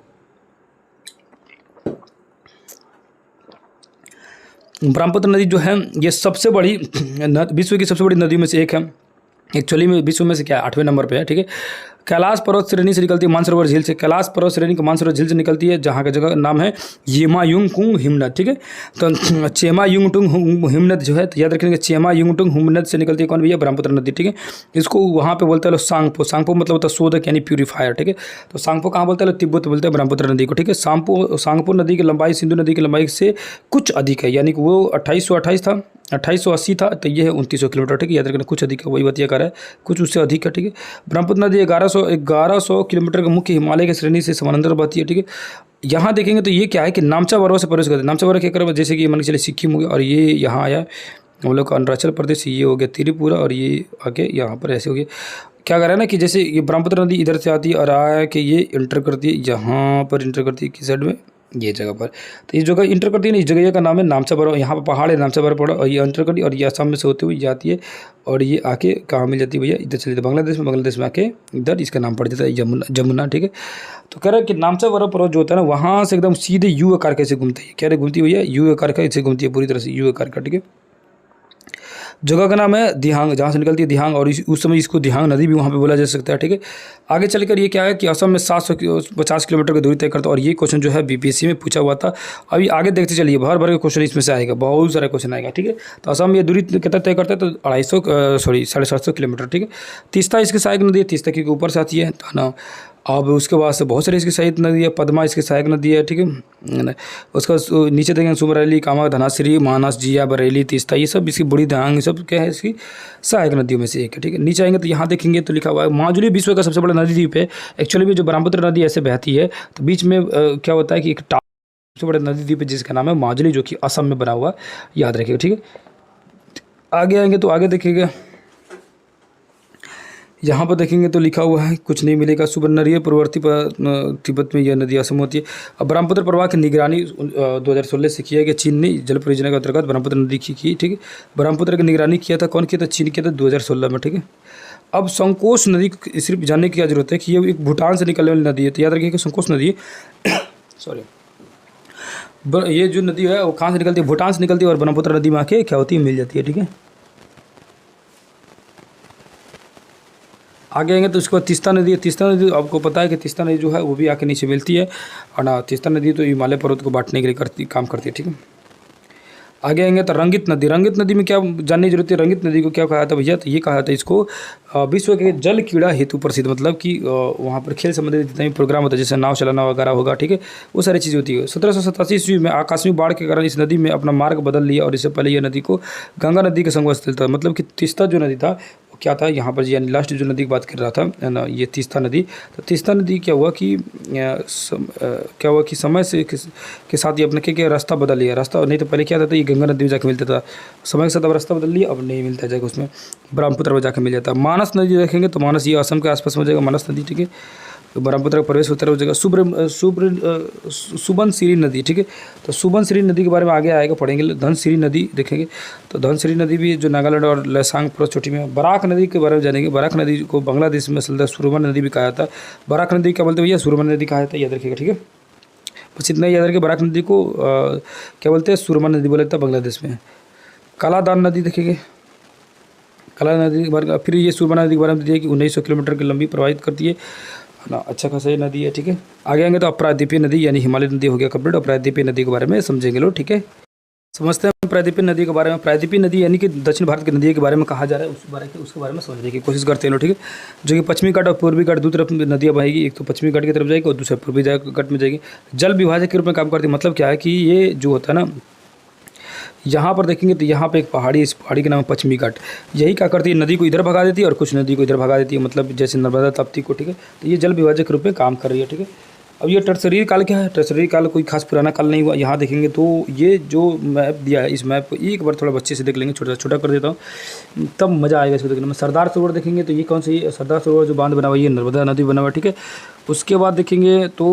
ब्रह्मपुत्र नदी जो है ये सबसे बड़ी विश्व की सबसे बड़ी नदियों में से एक है। एक्चुअली में विश्व में से क्या 8वें नंबर पे है, ठीक है। कैलाश पर्वत श्रेणी से निकलती है, मानसरोवर झील से। कैलाश पर्वत श्रेणी का मानसरोवर झील से निकलती है, जहाँ का जगह नाम है येमायुंगकुंग हिमनद, ठीक है। तो चेमायुंगटुंग हिमनद जो है, तो याद रखेंगे चेमायुंगटुंग हिमनद से निकलती है कौन भैया, ब्रह्मपुत्र नदी, ठीक है। इसको वहाँ पे बोलते हैं लोग सांगपो। सांगपो मतलब होता है शोधक यानी प्यूरीफायर, ठीक है। तो सांगपो कहाँ बोलते हैं लोग, तिब्बत बोलते हैं ब्रह्मपुत्र नदी को, ठीक है। सांगपो नदी की लंबाई सिंधु नदी की लंबाई से कुछ अधिक है, यानी कि वो 2828 था, 2880 था, तो ये है 2900 किलोमीटर, ठीक है। याद रखना कुछ अधिक है, वही बतिया कर रहा है, कुछ उससे अधिक है, ठीक है। ब्रह्मपुत्र नदी 1100 किलोमीटर के मुख्य हिमालय की श्रेणी से समानांतर बहती है, ठीक है। यहाँ देखेंगे तो ये क्या है कि नामचा बर्वा से प्रवेश करते हैं। नामचा बर्वा क्या कर, जैसे कि मान के चले सिक्किम हो गया, और ये यहाँ आया हम लोग का अरुणाचल प्रदेश, ये हो गया त्रिपुरा, और ये आके यहाँ पर ऐसे हो गया। क्या कर रहा है ना कि जैसे ये ब्रह्मपुत्र नदी इधर से आती है और आया कि ये इंटर करती है, यहाँ पर इंटर करती है किस साइड में, ये जगह पर। तो इस जगह इंटर करती है ना, इस जगह का नाम है नामचा बर्वा। यहाँ पर पहाड़ है, नामचा बर्वा पड़ा, और ये इंटर करती है, और ये असम में से होते हुए जाती है, और ये आके कहाँ मिल जाती है भैया, इधर चली जाती है बांग्लादेश में आके इधर इसका नाम पड़ जाता है जमुना, ठीक है। तो कह रहा है कि नामचा बर्वा पर्वत जो होता है ना, वहाँ से एकदम सीधे यू आकार कैसे घूमती है, क्या घूमती है भैया, यू आकार का ऐसे घूमती है, पूरी तरह से यू आकार का, ठीक है। जगह का नाम है दिहांग, जहाँ से निकलती है दिहांग, और उस समय इसको दिहांग नदी भी वहाँ पे बोला जा सकता है। ठीक है, आगे चलकर ये क्या है कि असम में 750 किलोमीटर की दूरी तय करता है, और ये क्वेश्चन जो है बीपीएससी में पूछा हुआ था। अभी आगे देखते चलिए, भर भर के क्वेश्चन इसमें से आएगा, बहुत सारा क्वेश्चन आएगा। ठीक है, तो असम ये दूरी कितना तय करता है, तो 750 किलोमीटर। ठीक है, तीस्ता इसकी सहायक नदी है, तीस्ता के ऊपर से आती है ना। अब उसके बाद से बहुत सारी इसकी सहायक नदी है, पद्मा इसकी सहायक नदी है। ठीक है, उसका नीचे देखेंगे सुमरैली, कामा, धनाश्री, मानस, जिया, बरेली, तीस्ता, ये सब इसकी बड़ी दिहांग सब क्या है, इसकी सहायक नदियों में से एक है। ठीक है, नीचे आएंगे तो यहाँ देखेंगे तो लिखा हुआ है माजुली विश्व का सबसे बड़ा नदी द्वीप है। एक्चुअली में जो ब्रह्मपुत्र नदी ऐसे बहती है, तो बीच में क्या होता है कि एक सबसे बड़ा नदी द्वीप है जिसका नाम है माजुली, जो कि असम में बना हुआ, याद रखिएगा। ठीक है, आगे आएंगे तो आगे देखिएगा, यहाँ पर देखेंगे तो लिखा हुआ है कुछ नहीं मिलेगा। सुबर्णरिय पूर्ववर्ती तिब्बत में यह नदी असम होती है। अब ब्रह्मपुत्र प्रवाह की निगरानी 2016 से किया गया, चीन ने जल परियोजना के अंतर्गत ब्रह्मपुत्र नदी की। ठीक है, ब्रह्मपुत्र की निगरानी किया था, कौन किया था, चीन किया था 2016 में। ठीक है, अब संकोच नदी सिर्फ जानने की क्या जरूरत है कि ये एक भूटान से निकलने वाली नदी है, तो याद रखिए कि संकोच नदी सॉरी ये जो नदी है वो कहाँ से निकलती है, भूटान से निकलती है, और ब्रह्मपुत्र नदी में आके क्या होती है, मिल जाती है। ठीक है, आगे आएंगे तो उसके बाद तीस्ता नदी है। तीस्ता नदी आपको पता है कि तीस्ता नदी जो है वो भी आके नीचे मिलती है, और ना तीस्ता नदी तो हिमालय पर्वत को बांटने के लिए काम करती है। ठीक है, आगे आएंगे तो रंगित नदी। रंगित नदी में क्या जानने की जरूरत है, रंगित नदी को क्या कहा था भैया, तो ये कहा था इसको विश्व के जल क्रीड़ा हेतु प्रसिद्ध, मतलब कि वहाँ पर खेल संबंधित जितने भी प्रोग्राम होता है, जैसे नाव चलाना वगैरह होगा। ठीक है, वो सारी चीज़ होती है। 1787 ईस्वी में आकस्मिक बाढ़ के कारण इस नदी में अपना मार्ग बदल लिया, और इससे पहले यह नदी को गंगा नदी के संगम स्थल था, मतलब कि तीस्ता जो नदी था क्या था यहाँ पर, यानी लास्ट जो नदी की बात कर रहा था ना, ये तीस्ता नदी। तो तीस्ता नदी क्या हुआ कि क्या हुआ कि समय से के साथ ये अपने क्या रास्ता बदल लिया, रास्ता नहीं तो पहले क्या था, ये गंगा नदी में जाकर मिलता था, समय के साथ अब रास्ता बदल लिया, अब नहीं मिलता जाएगा, उसमें ब्रह्मपुत्र में जाकर मिल जाता है। मानस नदी देखेंगे तो मानस ये असम के आसपास में जाएगा, मानस नदी। ठीक है, ब्रह्मपुत्र का प्रवेश होता है, हो जाएगा सुबनसिरी नदी। ठीक है, तो सुबनसिरी नदी के बारे में आगे आएगा, पढ़ेंगे। धनसिरी नदी देखेंगे तो धनसिरी नदी भी जो नागालैंड और लैसांग चोटी में। बराक नदी के बारे में जानेंगे। बराक नदी को बांग्लादेश में असल सुरमन नदी भी कहा जाता है। बराक नदी क्या बोलते हैं भैया, सुरमन नदी कहा जाता है, याद रखिएगा। ठीक है, बस इतना याद रखिए, बराक नदी को क्या बोलते हैं, सुरमन नदी बोला जाता है बांग्लादेश में। कालादान नदी देखेंगे, काला नदी के बारे में, फिर ये सुरमन नदी के बारे में दिया कि 1900 किलोमीटर की लंबी प्रवाहित करती है ना, अच्छा खासा ये नदी है। ठीक है, आगे आएंगे तो अपरादीपीय नदी यानी हिमालय नदी हो गया कंप्लीट। और प्रायद्वीपीय नदी के बारे में समझेंगे लोग। ठीक है, समझते हैं प्रायद्वीपीय नदी के बारे में। प्रायद्वीपीय नदी यानी कि दक्षिण भारत की नदी के बारे में कहा जा रहा है, उसके बारे में समझने की कोशिश करते हैं लोग। ठीक है, जो कि पश्चिमी घाट और पूर्वी घाट दो तरफ नदियाँ बहेगी, एक तो पश्चिमी घाट की तरफ जाएगी और दूसरा पूर्वी घाट में जाएगी। जल विभाजक के रूप में काम करती है, मतलब क्या है कि ये जो होता है ना, यहाँ पर देखेंगे तो यहाँ पे एक पहाड़ी, इस पहाड़ी के नाम है पश्चिमी घाट। यही क्या करती है, नदी को इधर भगा देती है और कुछ नदी को इधर भगा देती है, मतलब जैसे नर्मदा ताप्ती को। ठीक है, तो ये जल विभाजक के रूप में काम कर रही है। ठीक है, अब ये टर्सरी काल क्या है, टर्सरी काल कोई खास पुराना काल नहीं हुआ। यहाँ देखेंगे तो ये जो मैप दिया है, इस मैप को एक बार थोड़ा बच्चे से देख लेंगे, छोटा छोटा कर देता हूँ, तब मज़ा आएगा इसको देखने में। सरदार सरोवर देखेंगे तो ये कौन सी, सरदार सरोवर जो बांध बना हुआ है ये नर्मदा नदी बना हुआ है। ठीक है, उसके बाद देखेंगे तो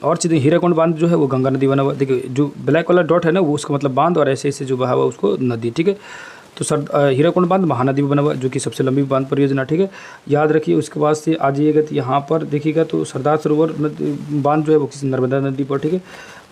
और चीज़ें, हीराकुंड बांध जो है वो गंगा नदी बना हुआ है। देखिए जो ब्लैक वाला डॉट है ना, वो उसका मतलब बांध, और ऐसे ऐसे जो बहा हुआ उसको नदी। ठीक है, तो हीराकुंड बांध महानदी में बना हुआ जो कि सबसे लंबी बांध परियोजना। ठीक है, याद रखिए। उसके बाद से आ जाइएगा तो यहाँ पर देखिएगा तो सरदार सरोवर बांध जो है वो किसी नर्मदा नदी पर। ठीक है,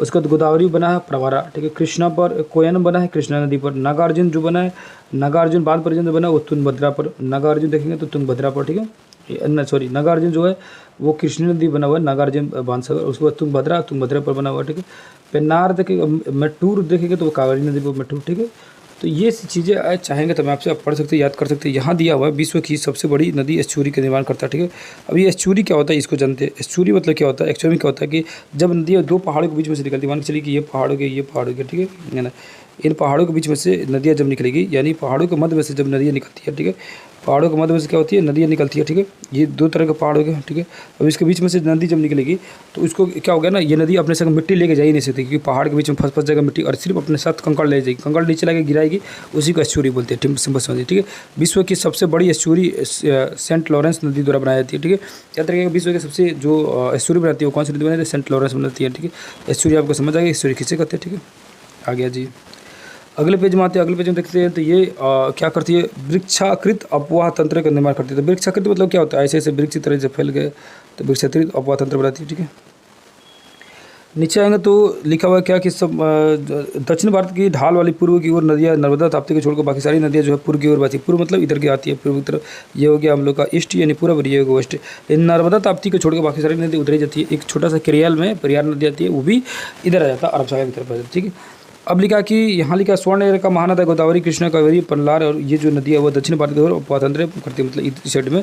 उसके बाद गोदावरी बना है प्रवारा। ठीक है, कृष्णा पर कोयन बना है कृष्णा नदी पर। नागार्जुन जो बना है, नागार्जुन बांध परियोजना बना है वो तुंगभद्रा पर। नागार्जुन देखेंगे तो तुंगभद्रा पर। ठीक है, सॉरी नागार्जुन जो है वो कृष्ण नदी बना हुआ है, नागार्जुन बांध सागर। उसके बाद तुंगभद्रा पर बना हुआ है। ठीक है, पेन्नार देखेंगे, मेट्टूर देखेंगे तो वो कावेरी नदी पर मेट्टूर। ठीक है, तो ये चीज़ें चाहेंगे तो मैं आपसे आप पढ़ सकते हैं, याद कर सकते हैं। यहाँ दिया हुआ है विश्व की सबसे बड़ी नदी एस्चुरी का निर्माण करता है। ठीक है, अब ये एस्चुरी क्या होता है इसको जानते हैं। एस्चुरी मतलब क्या होता है, एक्चुअली में क्या होता है कि जब नदी दो पहाड़ों के बीच में से निकलती है, मान के चलिए कि ये पहाड़ों के, ठीक है ना, इन पहाड़ों के बीच में से नदियाँ जब निकलेगी, यानी पहाड़ों के मध्य में से जब नदियाँ निकलती है। ठीक है, पहाड़ों के मध्य में से क्या होती है, नदियाँ निकलती है। ठीक है, ये दो तरह के पहाड़ हो गए। ठीक है, अब इसके बीच में से नदी जब निकलेगी तो उसको क्या हो गया ना, ये नदी अपने संग मिट्टी लेके जा ही नहीं सकती, क्योंकि पहाड़ के बीच में फंस जाएगा मिट्टी, और सिर्फ अपने साथ कंकड़ ले जाएगी, कंकड़ नीचे लाके गिराएगी, उसी को एस्चुरी बोलते हैं, सिंपल समझिए। ठीक है, विश्व की सबसे बड़ी एस्चुरी सेंट लॉरेंस नदी द्वारा बनाई जाती है। ठीक है, याद रखिएगा विश्व की सबसे जो एस्चुरी बनाती है वो कौन सी नदी बनाती है, सेंट लॉरेंस बनाती है। ठीक है, एस्चुरी आपको समझ आ गया, एस्चुरी किसे कहते हैं। ठीक है, आ गया जी। अगले पेज में आते हैं, अगले पेज में देखते हैं तो ये क्या करती है, वृक्षाकृत अपवाह तंत्र का निर्माण करती है। तो वृक्षाकृत मतलब क्या होता है, ऐसे ऐसे वृक्ष की तरह से फैल गए तो वृक्षाकृत अपवाह तंत्र बनाती है। ठीक है, नीचे आएंगे तो लिखा हुआ है क्या कि सब दक्षिण भारत की ढाल वाली पूर्व की ओर नदियाँ नर्मदा ताप्ती को छोड़कर बाकी सारी नदियाँ जो है पूर्व की ओर बहती है। पूर्व मतलब इधर की आती है, पूर्व की तरफ। ये हो गया हम लोग का ईस्ट यानी पूर्व, और ये हो गया वेस्ट। नर्मदा ताप्ती को छोड़कर बाकी सारी नदी उधर ही जाती है। एक छोटा सा करियाल में पेरियार नदी आती है, वो भी इधर आ जाता है, अरब सागर की तरफ आ जाता है। ठीक है, अब लिखा कि यहाँ लिखा स्वर्ण रेखा महानदा गोदावरी कृष्णा कावेरी पल्लार, और ये जो नदी है वो दक्षिण भारत की ओर पातंत्र करती है, मतलब इस साइड में,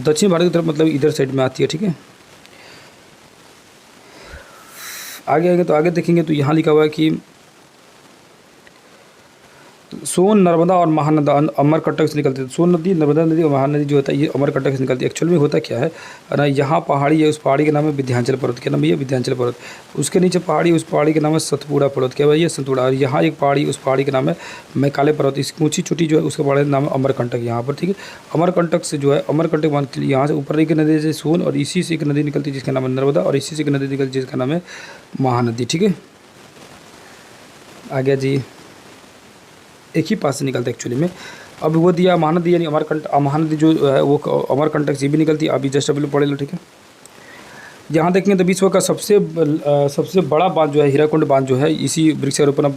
दक्षिण भारत की तरफ मतलब इधर साइड में आती है। ठीक है, आगे आएंगे तो आगे देखेंगे तो यहाँ लिखा हुआ है कि सोन नर्मदा और महानदा अमरकंटक से निकलती है। सोन नदी, नर्मदा नदी और महानदी जो होता है ये अमरकंटक से निकलती है। एक्चुअल में होता क्या है ना, यहाँ पहाड़ी है, उस पहाड़ी के नाम है विंध्याचल पर्वत। क्या नाम है? विंध्याचल पर्वत। उसके नीचे पहाड़ी, उस पहाड़ी के नाम है सतपुड़ा पर्वत। क्या भाई? ये सतपुड़ा। और यहाँ एक पहाड़ी, उस पहाड़ी के नाम है मैकाले पर्वत। इसकी ऊँची चोटी जो है उसके पहाड़ी का नाम है अमरकंटक यहाँ पर। ठीक है, अमरकंटक से जो है अमरकंटक मान के लिए यहाँ से ऊपर एक नदी से सोन, और इसी से एक नदी निकलती है जिसका नाम है नर्मदा, और इसी से एक नदी निकलती है जिसका नाम है महानदी। ठीक है, आ गया जी, एक ही पास से निकलता है एक्चुअली में। अब वो दिया महानदी यानी महानदी जो है वो अमरकंटक से भी निकलती है। अभी जस्ट अभी पढ़े लो। ठीक है, यहाँ देखेंगे तो विश्व का सबसे बड़ा बांध जो है हीराकुंड बांध जो है इसी वृक्षारोपण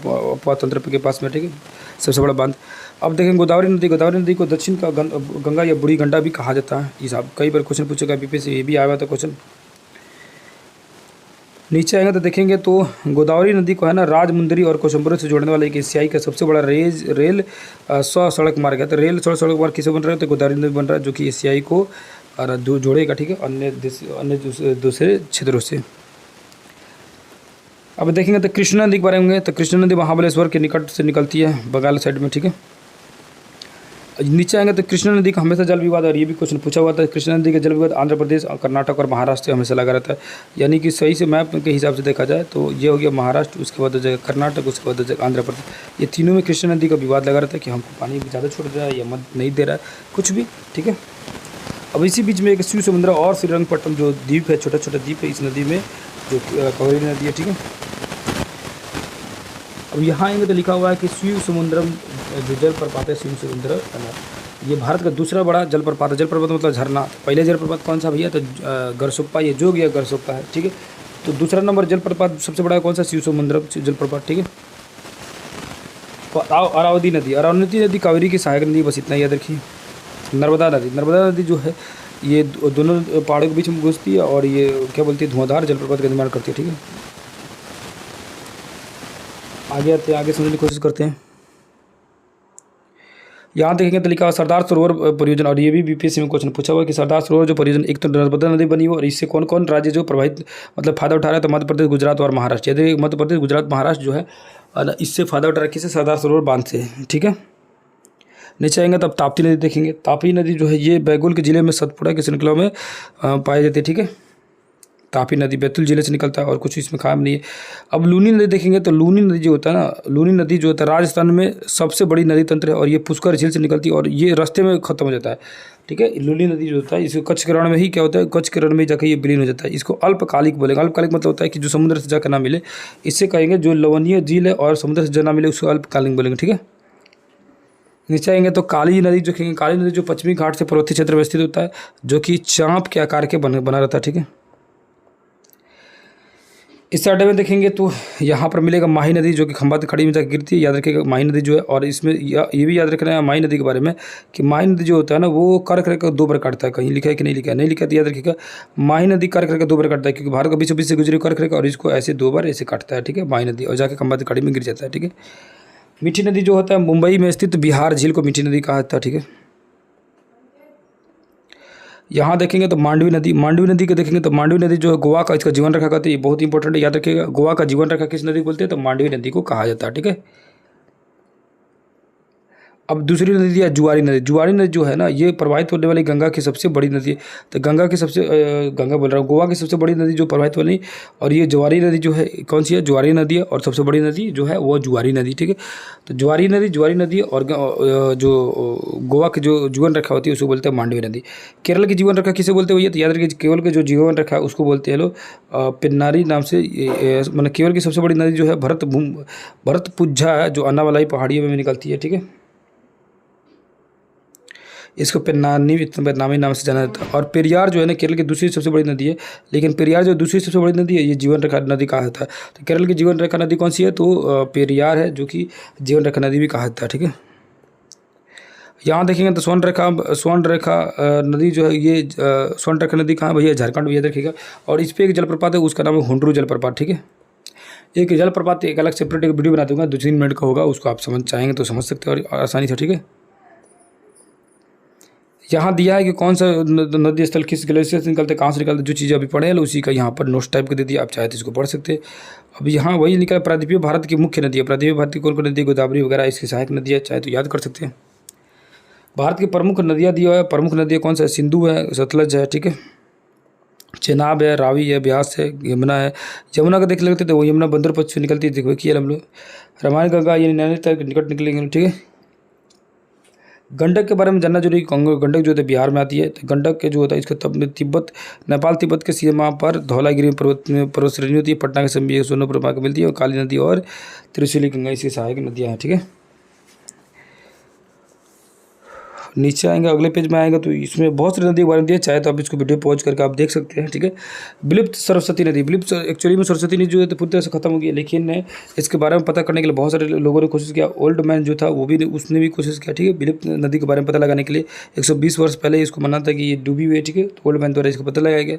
तंत्र के पास में। ठीक है, सबसे बड़ा बांध। अब देखेंगे गोदावरी नदी। गोदावरी नदी को दक्षिण का गंगा या बूढ़ी गंडा भी कहा जाता है। ये साहब कई बार क्वेश्चन पूछेगा बीपी से, ये भी आया था क्वेश्चन। नीचे आएंगे तो देखेंगे तो गोदावरी नदी को है ना राजमुंदरी और कोशंबरी से जोड़ने वाला एक एशियाई का सबसे बड़ा रेल सड़क मार्ग है। तो रेल सड़क मार्ग किसे बन रहा है? तो गोदावरी नदी बन रहा है, जो कि एशियाई को जोड़ेगा। ठीक है, अन्य दूसरे क्षेत्रों से। अब देखेंगे तो कृष्णा नदी के बारे में। तो कृष्णा नदी महाबलेश्वर के निकट से निकलती है, बंगाल साइड में। ठीक है, नीचे आएंगे तो कृष्णा नदी का हमेशा जल विवाद, और ये भी क्वेश्चन पूछा हुआ था। कृष्णा नदी का जल विवाद आंध्र प्रदेश, कर्नाटक और महाराष्ट्र से हमेशा लगा रहता है। यानी कि सही से मैप के हिसाब से देखा जाए तो ये हो गया महाराष्ट्र, उसके बाद हो जाएगा कर्नाटक, उसके बाद हो जाएगा आंध्र प्रदेश। ये तीनों में कृष्णा नदी का विवाद लगा रहता है कि हमको पानी ज़्यादा छोड़ रहा है या मत नहीं दे रहा है, कुछ भी। ठीक है, अब इसी बीच में एक शिव समुद्र और श्रीरंगपट्टनम जो द्वीप है, छोटा छोटा द्वीप है इस नदी में, जो कावेरी नदी है। ठीक है, अब यहाँ आएंगे तो लिखा हुआ है कि शिव समुद्रम जो जलप्रपात है, शिव समुद्र, ये भारत का दूसरा बड़ा जलप्रपात है। जलप्रपात मतलब झरना। पहले जलप्रपात कौन सा भैया? तो गरसोप्पा, ये जो गया गरसोप्पा है। ठीक है, तो दूसरा नंबर जलप्रपात सबसे बड़ा कौन सा? शिव समुद्रम जलप्रपात। ठीक है, तो अरावती नदी। अरावती नदी कावेरी की सहायक नदी, बस इतना याद रखिए। नर्मदा नदी। नर्मदा नदी जो है ये दोनों पहाड़ों के बीच में घुसती है, और ये क्या बोलती है, धुआंधार जलप्रपात का निर्माण करती है। ठीक है, आगे आते हैं, आगे समझने की कोशिश करते हैं। यहाँ देखेंगे तो लिखा सरदार सरोवर परियोजना, और ये भी बीपीएससी में क्वेश्चन पूछा हुआ है कि सरदार सरोवर जो परियोजना, एक तो नर्मदा नदी बनी हुई, और इससे कौन कौन राज्य जो प्रभावित मतलब फायदा उठा रहा है? तो मध्य प्रदेश, गुजरात और महाराष्ट्र। यदि मध्य प्रदेश, गुजरात, महाराष्ट्र जो है इससे फायदा उठा रहा है, किससे? सरदार सरोवर बांध से। ठीक है, नीचे आएंगे तब ताप्ती नदी देखेंगे। ताप्ती नदी जो है ये बैतूल के जिले में सतपुड़ा की श्रृंखला में पाई जाती है। ठीक है, तापी नदी बैतूल जिले से निकलता है, और कुछ इसमें खाम नहीं है। अब लूनी नदी देखेंगे तो लूनी नदी जो होता है ना, लूनी नदी जो होता है राजस्थान में सबसे बड़ी नदी तंत्र है, और ये पुष्कर झील से निकलती है, और ये रास्ते में खत्म हो जाता है। ठीक है, लूनी नदी जो होता है इसको कच्छ के रण में ही क्या होता है, कच्छ के रण में जाकर ये विलीन हो जाता है। इसको अल्पकालिक बोलेंगे। अल्पकालिक मतलब होता है कि जो समुद्र से जाकर ना मिले, इससे कहेंगे जो लवणीय झील है और समुद्र से जो ना मिले उसको अल्पकालिक बोलेंगे। ठीक है, नीचे आएंगे तो काली नदी जो कहेंगे। काली नदी जो पश्चिमी घाट से पर्वतीय क्षेत्र में स्थित होता है, जो कि चाँप के आकार के बना रहता है। ठीक है, इस साइड में देखेंगे तो यहाँ पर मिलेगा माही नदी, जो कि खंभात खड़ी में जाकर गिरती है। याद रखिएगा माही नदी जो है, और इसमें ये भी याद रखना है माही नदी के बारे में कि माही नदी जो होता है ना वो कर्क रेखा दो बार काटता है। कहीं लिखा है कि नहीं लिखा है? नहीं लिखा तो याद रखिएगा माही नदी कर्क रेखा दो बार काटता है, क्योंकि भारत का बीचों बीच से गुजरी कर्क रेखा, और इसको ऐसे दो बार ऐसे काटता है। ठीक है, माही नदी, और जाकर खंभात खड़ी में गिर जाता है। ठीक है, मीठी नदी जो होता है मुंबई में स्थित बिहार झील को मीठी नदी कहा जाता है। ठीक है, यहाँ देखेंगे तो मांडवी नदी। मांडवी नदी को देखेंगे तो मांडवी नदी जो है गोवा का इसका जीवन रेखा कहते हैं। ये बहुत इंपॉर्टेंट है, याद रखिएगा। गोवा का जीवन रेखा किस नदी को बोलते हैं? तो मांडवी नदी को कहा जाता है। ठीक है, अब दूसरी नदी है जुआरी नदी। जुआरी नदी जो है ना ये प्रवाहित होने वाली गंगा की सबसे बड़ी नदी है। तो गंगा बोल रहा हूँ, गोवा की सबसे बड़ी नदी जो प्रवाहित वाली, और ये जुआरी नदी जो है कौन सी है? जुआरी नदी है, और सबसे बड़ी नदी जो है वो जुआरी नदी। ठीक है, तो जुआरी नदी और जो गोवा की जो जीवन रेखा होती है उसको बोलते हैं मांडवी नदी। केरल की जीवन रेखा किसे बोलते हैं? तो याद रखिए केरल के जो जीवन रेखा है उसको बोलते हैं लोग पेन्नारी नाम से। मतलब केरल की सबसे बड़ी नदी जो है भरतपुझा है, जो अन्नामलाई पहाड़ियों में निकलती है। ठीक है, इसको पेन्नामी नाम से जाना जाता है। और पेरियार जो है ना केरल की दूसरी सबसे बड़ी नदी है, लेकिन पेरियार जो दूसरी सबसे बड़ी नदी है ये जीवन रेखा नदी कहा जाता है। तो केरल की जीवन रेखा नदी कौन सी है, तो पेरियार है, जो कि जीवन रेखा नदी भी कहा जाता है। ठीक है, यहाँ देखेंगे तो स्वर्ण रेखा नदी जो है ये स्वर्ण रेखा नदी कहाँ है भैया, झारखंड भैया देखिएगा। और इस पर एक जलप्रपात है, उसका नाम है हुंड्रू जलप्रपात। ठीक है, एक जलप्रपात एक अलग सेपरेट एक वीडियो बना दूंगा, 2-3 मिनट का होगा, उसको आप समझ चाहेंगे तो समझ सकते हैं और आसानी से। ठीक है, यहाँ दिया है कि कौन सा नदी स्थल किस ग्लेशियर से निकलते, कहाँ से निकलते, जो चीज़ें अभी पढ़े हैं उसी का यहाँ पर नोट्स टाइप के दे दिया, आप चाहे तो इसको पढ़ सकते हैं। अब यहाँ वही लिखा है, प्रायद्वीपीय भारत की मुख्य नदी है, प्रायद्वीपीय भारत की कौन नदी, गोदावरी वगैरह इसकी सहायक नदी है, चाहे तो याद कर सकते हैं। भारत की प्रमुख नदियाँ दिया है, प्रमुख नदियाँ कौन सा है, सिंधु है, सतलज है, ठीक है, चेनाब है, रावी है, ब्यास है, यमुना है। यमुना का देख लेते तो वो यमुना बंदर पक्ष से निकलती है, देखो किया हम लोग। रामायण गंगा ये नैनीताल के निकट निकलेंगे। ठीक है, गंडक के बारे में जानना जरूरी। गंडक जो है बिहार में आती है। तो गंडक के जो होता है इसका तिब्बत नेपाल तिब्बत के सीमा पर धौलागिरी पर्वत श्रेणी होती है, पटना के समीप सोनपुर को मिलती है, और काली नदी और त्रिशूली गंगा इसकी सहायक नदियाँ हैं। ठीक है, नीचे आएंगे अगले पेज में आएंगे तो इसमें बहुत सारी नदी के बारे में दिया, चाहे तो आप इसको वीडियो पॉज करके आप देख सकते हैं। ठीक है, विलुप्त सरस्वती नदी, विलुप्त एक्चुअली में सरस्वती नदी जो है तो पूरी तरह से खत्म हो गई है, लेकिन इसके बारे में पता करने के लिए बहुत सारे लोगों ने कोशिश किया। ओल्ड मैन जो था वो भी उसने भी कोशिश किया। ठीक है, विलुप्त नदी के बारे में पता लगाने के लिए 120 वर्ष पहले इसको माना था कि ये डूबी हुई है। ठीक है, तो ओल्ड मैन द्वारा इसको पता लगाया गया।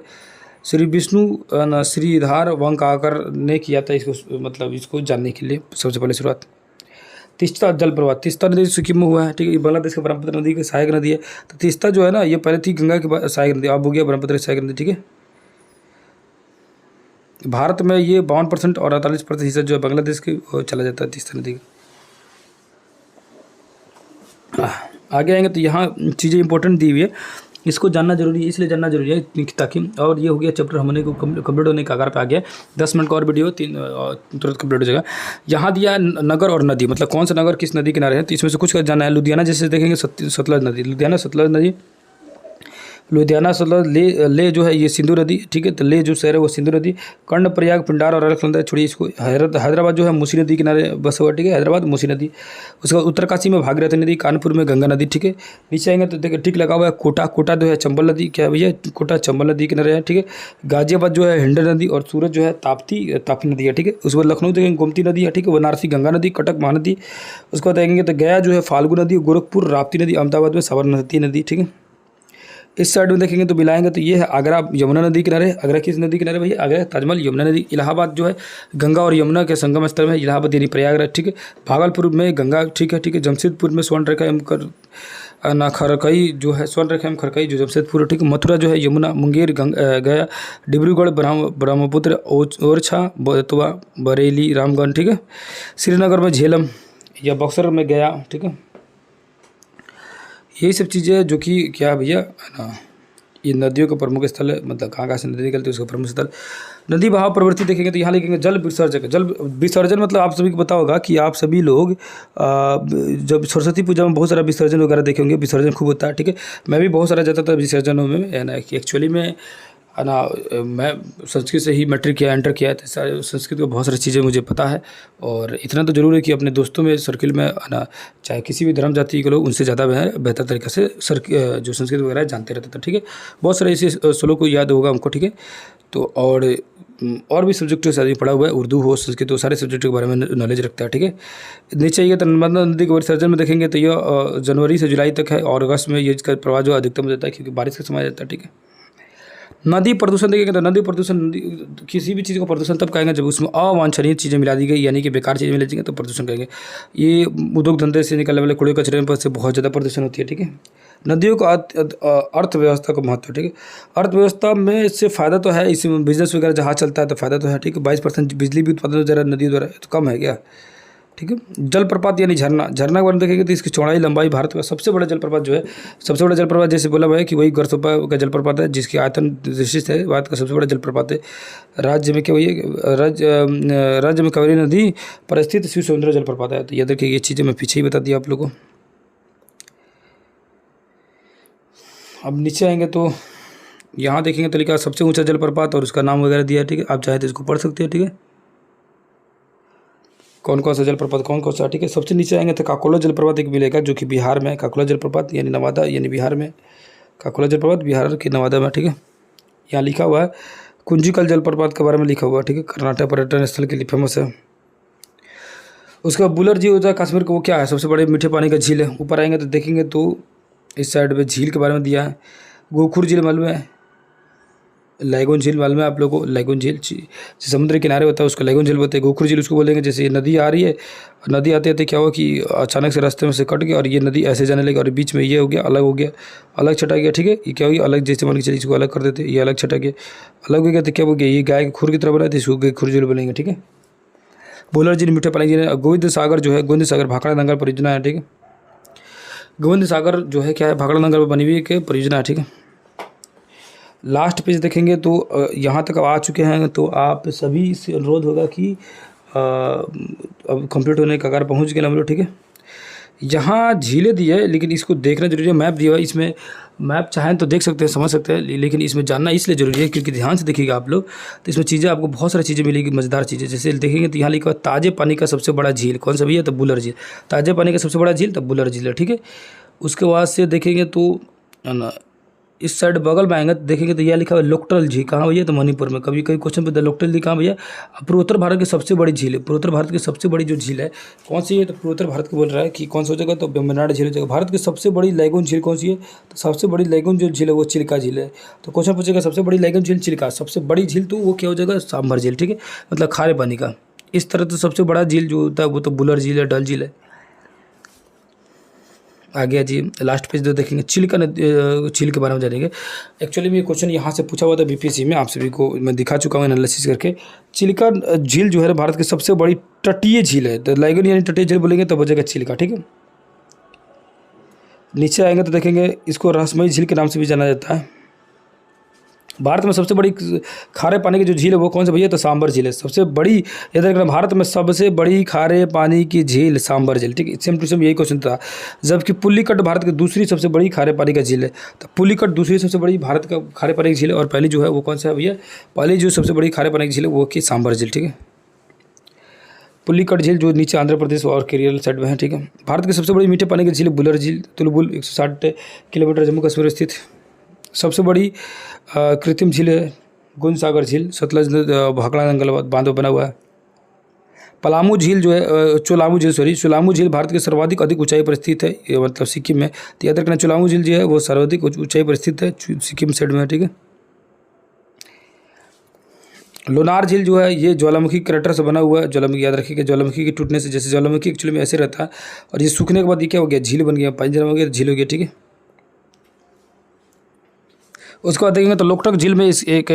श्री विष्णु श्रीधार वंकाकर ने किया था इसको, मतलब इसको जानने के लिए सबसे पहले शुरुआत। तीस्ता जलप्रपात, तीस्ता नदी सिक्किम में हुआ है। ठीक है, ये बांग्लादेश का ब्रह्मपुत्र नदी की सहायक नदी है। तो तीस्ता जो है ना ये पहले थी गंगा की सहायक नदी, अब हो गया ब्रह्मपुत्र की सहायक नदी। ठीक है, भारत में ये 52% और 48% हिस्सा जो है बांग्लादेश के चला जाता है तीस्ता नदी का। आगे आएंगे तो यहाँ चीज़ें इंपॉर्टेंट दी हुई है, इसको जानना जरूरी है, इसलिए जानना जरूरी है ताकि। और ये हो गया चैप्टर हमने को कंप्लीट होने के आकार पे आ गया। 10 मिनट का और वीडियो तुरंत कंप्लीट हो जाएगा। यहाँ दिया नगर और नदी, मतलब कौन सा नगर किस नदी किनारे है, तो इसमें से कुछ जानना है। लुधियाना जैसे देखेंगे सतलज नदी, लुधियाना सतलज नदी, लुधियाना सतलज। ले जो है ये सिंधु नदी। ठीक है, तो ले जो शहर है वो सिंधु नदी। कर्णप्रयाग पिंडार और अलकनंदा छोड़िए इसको। हैदराबाद जो है मूसी नदी किनारे बस हुआ। ठीक है, हैदराबाद मूसी नदी। उसके बाद उत्तरकाशी में भागीरथी नदी, कानपुर में गंगा नदी। ठीक है, नीचे आएंगे तो देखिए ठीक लगा हुआ है कोटा, कोटा जो है चंबल नदी, क्या भैया कोटा चंबल नदी किनारे है। ठीक है, गाजियाबाद जो है हिंडन नदी, और सूरत जो है ताप्ती नदी है। ठीक है, उसके बाद लखनऊ देखेंगे गोमती नदी है। ठीक है, बनारसी गंगा नदी, कटक महानदी। उसके बाद देखेंगे तो गया जो है फाल्गु नदी, गोरखपुर राप्ती नदी, अहमदाबाद में साबरमती नदी। ठीक है, इस साइड में देखेंगे तो मिलाएंगे तो ये है आगरा यमुना नदी किनारे। आगरा किस नदी किनारे भैया, आगरा ताजमहल यमुना नदी। इलाहाबाद जो है गंगा और यमुना के संगम स्थल में इलाहाबाद यानी प्रयागराज। ठीक है, भागलपुर में गंगा। ठीक है, ठीक है, जमशेदपुर में स्वर्ण रेखा एवं खरकई जो है स्वर्ण रेखा एवं खरकई जो जमशेदपुर। ठीक है, मथुरा जो है यमुना, मुंगेर गया, डिब्रूगढ़ ब्रह्मपुत्र, ओरछा बेतवा, बरेली रामगढ़। ठीक है, श्रीनगर में झेलम या बक्सर में गया। ठीक है, यही सब चीज़ें जो कि क्या भैया ना, ये नदियों के प्रमुख स्थल है, मतलब कहाँ से नदी निकलती है उसका प्रमुख स्थल। नदी बहाव प्रवृत्ति देखेंगे तो यहाँ लिखेंगे जल विसर्जन। जल विसर्जन मतलब आप सभी को पता होगा कि आप सभी लोग जब सरस्वती पूजा में बहुत सारा विसर्जन वगैरह देखे होंगे, विसर्जन खूब होता है। ठीक है, मैं भी बहुत सारा जाता था विसर्जनों में, है ना, कि एक्चुअली में है ना मैं संस्कृत से ही मैट्रिक किया, एंटर किया, तो संस्कृत को बहुत सारी चीज़ें मुझे पता है। और इतना तो जरूर है कि अपने दोस्तों में सर्किल में है ना, चाहे किसी भी धर्म जाति के लोग, उनसे ज़्यादा बेहतर तरीके से जो संस्कृत वगैरह जानते रहते थे। ठीक है, बहुत सारे ऐसे श्लोक को याद होगा हमको। ठीक है, तो और भी सब्जेक्ट से आदमी पढ़ा हुआ है, उर्दू हो संस्कृत हो, सारे सब्जेक्ट के बारे में नॉलेज रखता है। ठीक है, नीचे ये तो नर्मदा नदी के विसर्जन में देखेंगे तो यह जनवरी से जुलाई तक है, और अगस्त में ये इसका प्रवाह जो अधिकतम हो जाता है क्योंकि बारिश का समय जाता है। ठीक है, नदी प्रदूषण देखेंगे तो नदी प्रदूषण, किसी भी चीज़ को प्रदूषण तब कहेंगे जब उसमें अवांछनीय चीज़ें मिला दी गई, यानी कि बेकार चीज़ें मिला दी गई तो प्रदूषण कहेंगे। ये उद्योग धंधे से निकलने वाले कूड़े कचरे पर से बहुत ज़्यादा प्रदूषण होती है। ठीक है, नदियों का अर्थव्यवस्था का महत्व। ठीक है, अर्थव्यवस्था में इससे फ़ायदा तो है, इसमें बिजनेस वगैरह जहाँ चलता है तो फ़ायदा तो है। ठीक है, 22% बिजली भी उत्पादन ज़रा नदी द्वारा तो कम है क्या। ठीक है, जलप्रपात यानी झरना। झरना के बारे में देखेंगे तो इसकी चौड़ाई लंबाई भारत का सबसे बड़ा जलप्रपात जो है, सबसे बड़ा जलप्रपात जैसे बोला हुआ है कि वही गरसोपा का जलप्रपात है, जिसकी आयतन दृष्टि से भारत का सबसे बड़ा जलप्रपात है। राज्य में क्या हुई है, राज्य में कावेरी नदी पर स्थित शिव समुद्र जलप्रपात है। तो याद रखिए, ये चीज़ें मैं पीछे ही बता दिया आप लोगों को। अब नीचे आएंगे तो यहाँ देखेंगे तो लिखा सबसे ऊंचा जलप्रपात और उसका नाम वगैरह दिया है। ठीक है, आप चाहे तो इसको पढ़ सकते हैं। ठीक है, कौन कौन सा जलप्रपात कौन कौन सा, ठीक है। सबसे नीचे आएंगे तो काकोला जलप्रपात एक मिलेगा जो कि बिहार में है। काकोला जलप्रपात यानी नवादा यानी बिहार में, काकोला जलप्रपात बिहार के नवादा में, ठीक है। यहाँ लिखा हुआ है कुंजिकल जलप्रपात के बारे में लिखा हुआ है, ठीक है। कर्नाटक पर्यटन स्थल के लिए फेमस है। उसके बाद बुलर झील होता है कश्मीर का, वो क्या है, सबसे बड़े मीठे पानी का झील है। ऊपर आएंगे तो देखेंगे तो इस साइड में झील के बारे में दिया है। गोखुर झील मालूम है, लैगून झील मालूम है आप लोगों को। लैगून झील समुद्र के किनारे होता है उसको लैगून झील बोलते हैं। गोखुर झील उसको बोलेंगे जैसे नदी आ रही है, नदी आते आते क्या हुआ कि अचानक से रास्ते में से कट गया और ये नदी ऐसे जाने लगी और बीच में ये हो गया, अलग हो गया, अलग छटा गया, ठीक है। ये क्या हो गया, अलग जैसे मान के चलिए इसको अलग कर देते, ये अलग छटा गया, अलग हो गया तो क्या हो गया, ये गाय के खुर की तरह बना थे, इसको खुर झील बोलेंगे, ठीक है। बुलर झील मीठे पानी झील। गोविंद सागर जो है, गोविंद सागर भाखड़ा दंगल परियोजना है, ठीक है। गोविंद सागर जो है क्या है, भाखड़ा दंगल पर बनी हुई एक परियोजना है, ठीक है। लास्ट पेज देखेंगे तो यहाँ तक अब आ चुके हैं तो आप सभी से अनुरोध होगा कि अब कंप्लीट होने का कगार पहुँच गए हम लोग, ठीक है। यहाँ झीलें दी है लेकिन इसको देखना जरूरी है। मैप दिया हुआ है, इसमें मैप चाहें तो देख सकते हैं, समझ सकते हैं, लेकिन इसमें जानना इसलिए जरूरी है क्योंकि ध्यान से देखिएगा आप लोग तो इसमें चीज़ें आपको बहुत सारी चीज़ें मिलेगी, मज़ेदार चीज़ें। जैसे देखेंगे तो यहाँ लिखा हुआ ताजे पानी का सबसे बड़ा झील कौन सा भैया, तो बुलर झील। ताजे पानी का सबसे बड़ा झील तब बुलर झील है, ठीक है। उसके बाद से देखेंगे तो ना इस साइड बगल में आएंगे तो देखेंगे तो यह लिखा हुआ है लोकटल झील, कहाँ भैया, तो मणिपुर में। कभी कभी क्वेश्चन पूछता है लोकटल झील कहाँ भैया, पूर्वोत्तर भारत की सबसे बड़ी झील है। पूर्वोत्तर भारत की सबसे बड़ी जो झील है कौन सी है, तो पूर्वोत्तर भारत की बोल रहा है कि कौन सा हो जाएगा, तो वेम्बनाड झील हो जाएगा। भारत की सबसे बड़ी लैगून झील कौन सी है, तो सबसे बड़ी लैगून जो झील है वो चिल्का झील है। तो क्वेश्चन पूछेगा सबसे बड़ी लैगून झील चिल्का, सबसे बड़ी झील तो वो क्या हो जाएगा, सांभर झील, ठीक है, मतलब खारे पानी का। इस तरह तो सबसे बड़ा झील जो होता है वो तो बुलर झील है, डल झील है। आ गया जी लास्ट पेज जो देखेंगे चिल्का झील के बारे में जानेंगे। एक्चुअली में ये क्वेश्चन यहाँ से पूछा हुआ था बीपीएससी में, आप सभी को मैं दिखा चुका हूँ एनालिसिस करके। चिल्का झील जो है भारत की सबसे बड़ी तटीय झील है। तो लैगून यानी तटीय झील बोलेंगे तो बचेगा चिल्का, ठीक है। नीचे आएंगे तो देखेंगे इसको रहस्यमयी झील के नाम से भी जाना जाता है। भारत में सबसे बड़ी खारे पानी की जो झील है वो कौन सा भैया, तो सांबर झील है सबसे बड़ी। याद रखना भारत में सबसे बड़ी खारे पानी की झील सांबर झील, ठीक है। सेम टू सेम यही क्वेश्चन था। जबकि पुलिकट भारत की दूसरी सबसे बड़ी खारे पानी का झील है। तो पुलिकट दूसरी सबसे बड़ी भारत का खारे पानी की झील है और पहली जो है वो कौन सा है भैया, पहली जो सबसे बड़ी खारे पानी की झील है वो की सांबर झील, ठीक है। पुलिकट झील जो नीचे आंध्र प्रदेश और केरल साइड में है, ठीक है। भारत की सबसे बड़ी मीठे पानी की झील बुलर झील, तुलबुल 160 किलोमीटर जम्मू कश्मीर स्थित। सबसे बड़ी कृत्रिम झील है गुंज सागर झील, सतलज भाखड़ा दंगल बांध बना हुआ है। पलामू झील जो है चोलामू झील, चोलामू झील भारत के सर्वाधिक अधिक ऊंचाई पर स्थित है, ये मतलब सिक्किम में। तो याद रखना चोलामू झील जो है वो सर्वाधिक ऊंचाई पर स्थित है, सिक्किम साइड में है, ठीक है। लोनार झील जो है ये ज्वालामुखी क्रैटर से बना हुआ है। ज्वालामुखी याद रखिएगा, ज्वालामुखी के टूटने से, जैसे ज्वालामुखी एक्चुअली में ऐसे रहता है और ये सूखने के बाद ये क्या हो गया, झील बन गया, पानी जमा हो गया, झील हो गया, ठीक है। उसके बाद देखेंगे तो लोकटक झील में इस एक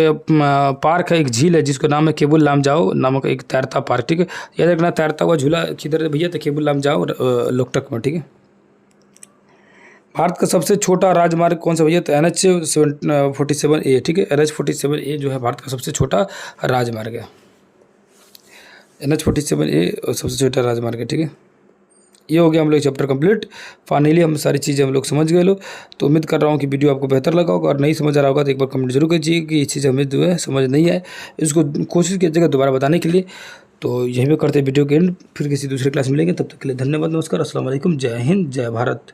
पार्क है, एक झील है जिसका नाम है केबुल लामजाओ नामक एक तैरता पार्क, ठीक है। याद रखना तैरता हुआ झूला किधर है भैया, तो केबुल लामजाओ लोकटक में, ठीक है। भारत का सबसे छोटा राजमार्ग कौन सा भैया, तो NH47A, ठीक है। NH47A जो है भारत का सबसे छोटा राजमार्ग है। NH47A सबसे छोटा राजमार्ग है, ठीक है। ये हो गया हम लोग चैप्टर कंप्लीट। फाइनली हम सारी चीज़ें हम लोग समझ गए लोग। तो उम्मीद कर रहा हूँ कि वीडियो आपको बेहतर लगा होगा और नहीं समझ आ रहा होगा तो एक बार कमेंट जरूर कीजिए कि ये चीज़ हमें जो है समझ नहीं है, इसको कोशिश कीजिएगा दोबारा बताने के लिए। तो यहीं पे करते हैं वीडियो के एंड, फिर किसी दूसरे क्लास में मिलेंगे, तब तक के लिए धन्यवाद, नमस्कार, अस्सलाम वालेकुम, जय हिंद, जय भारत।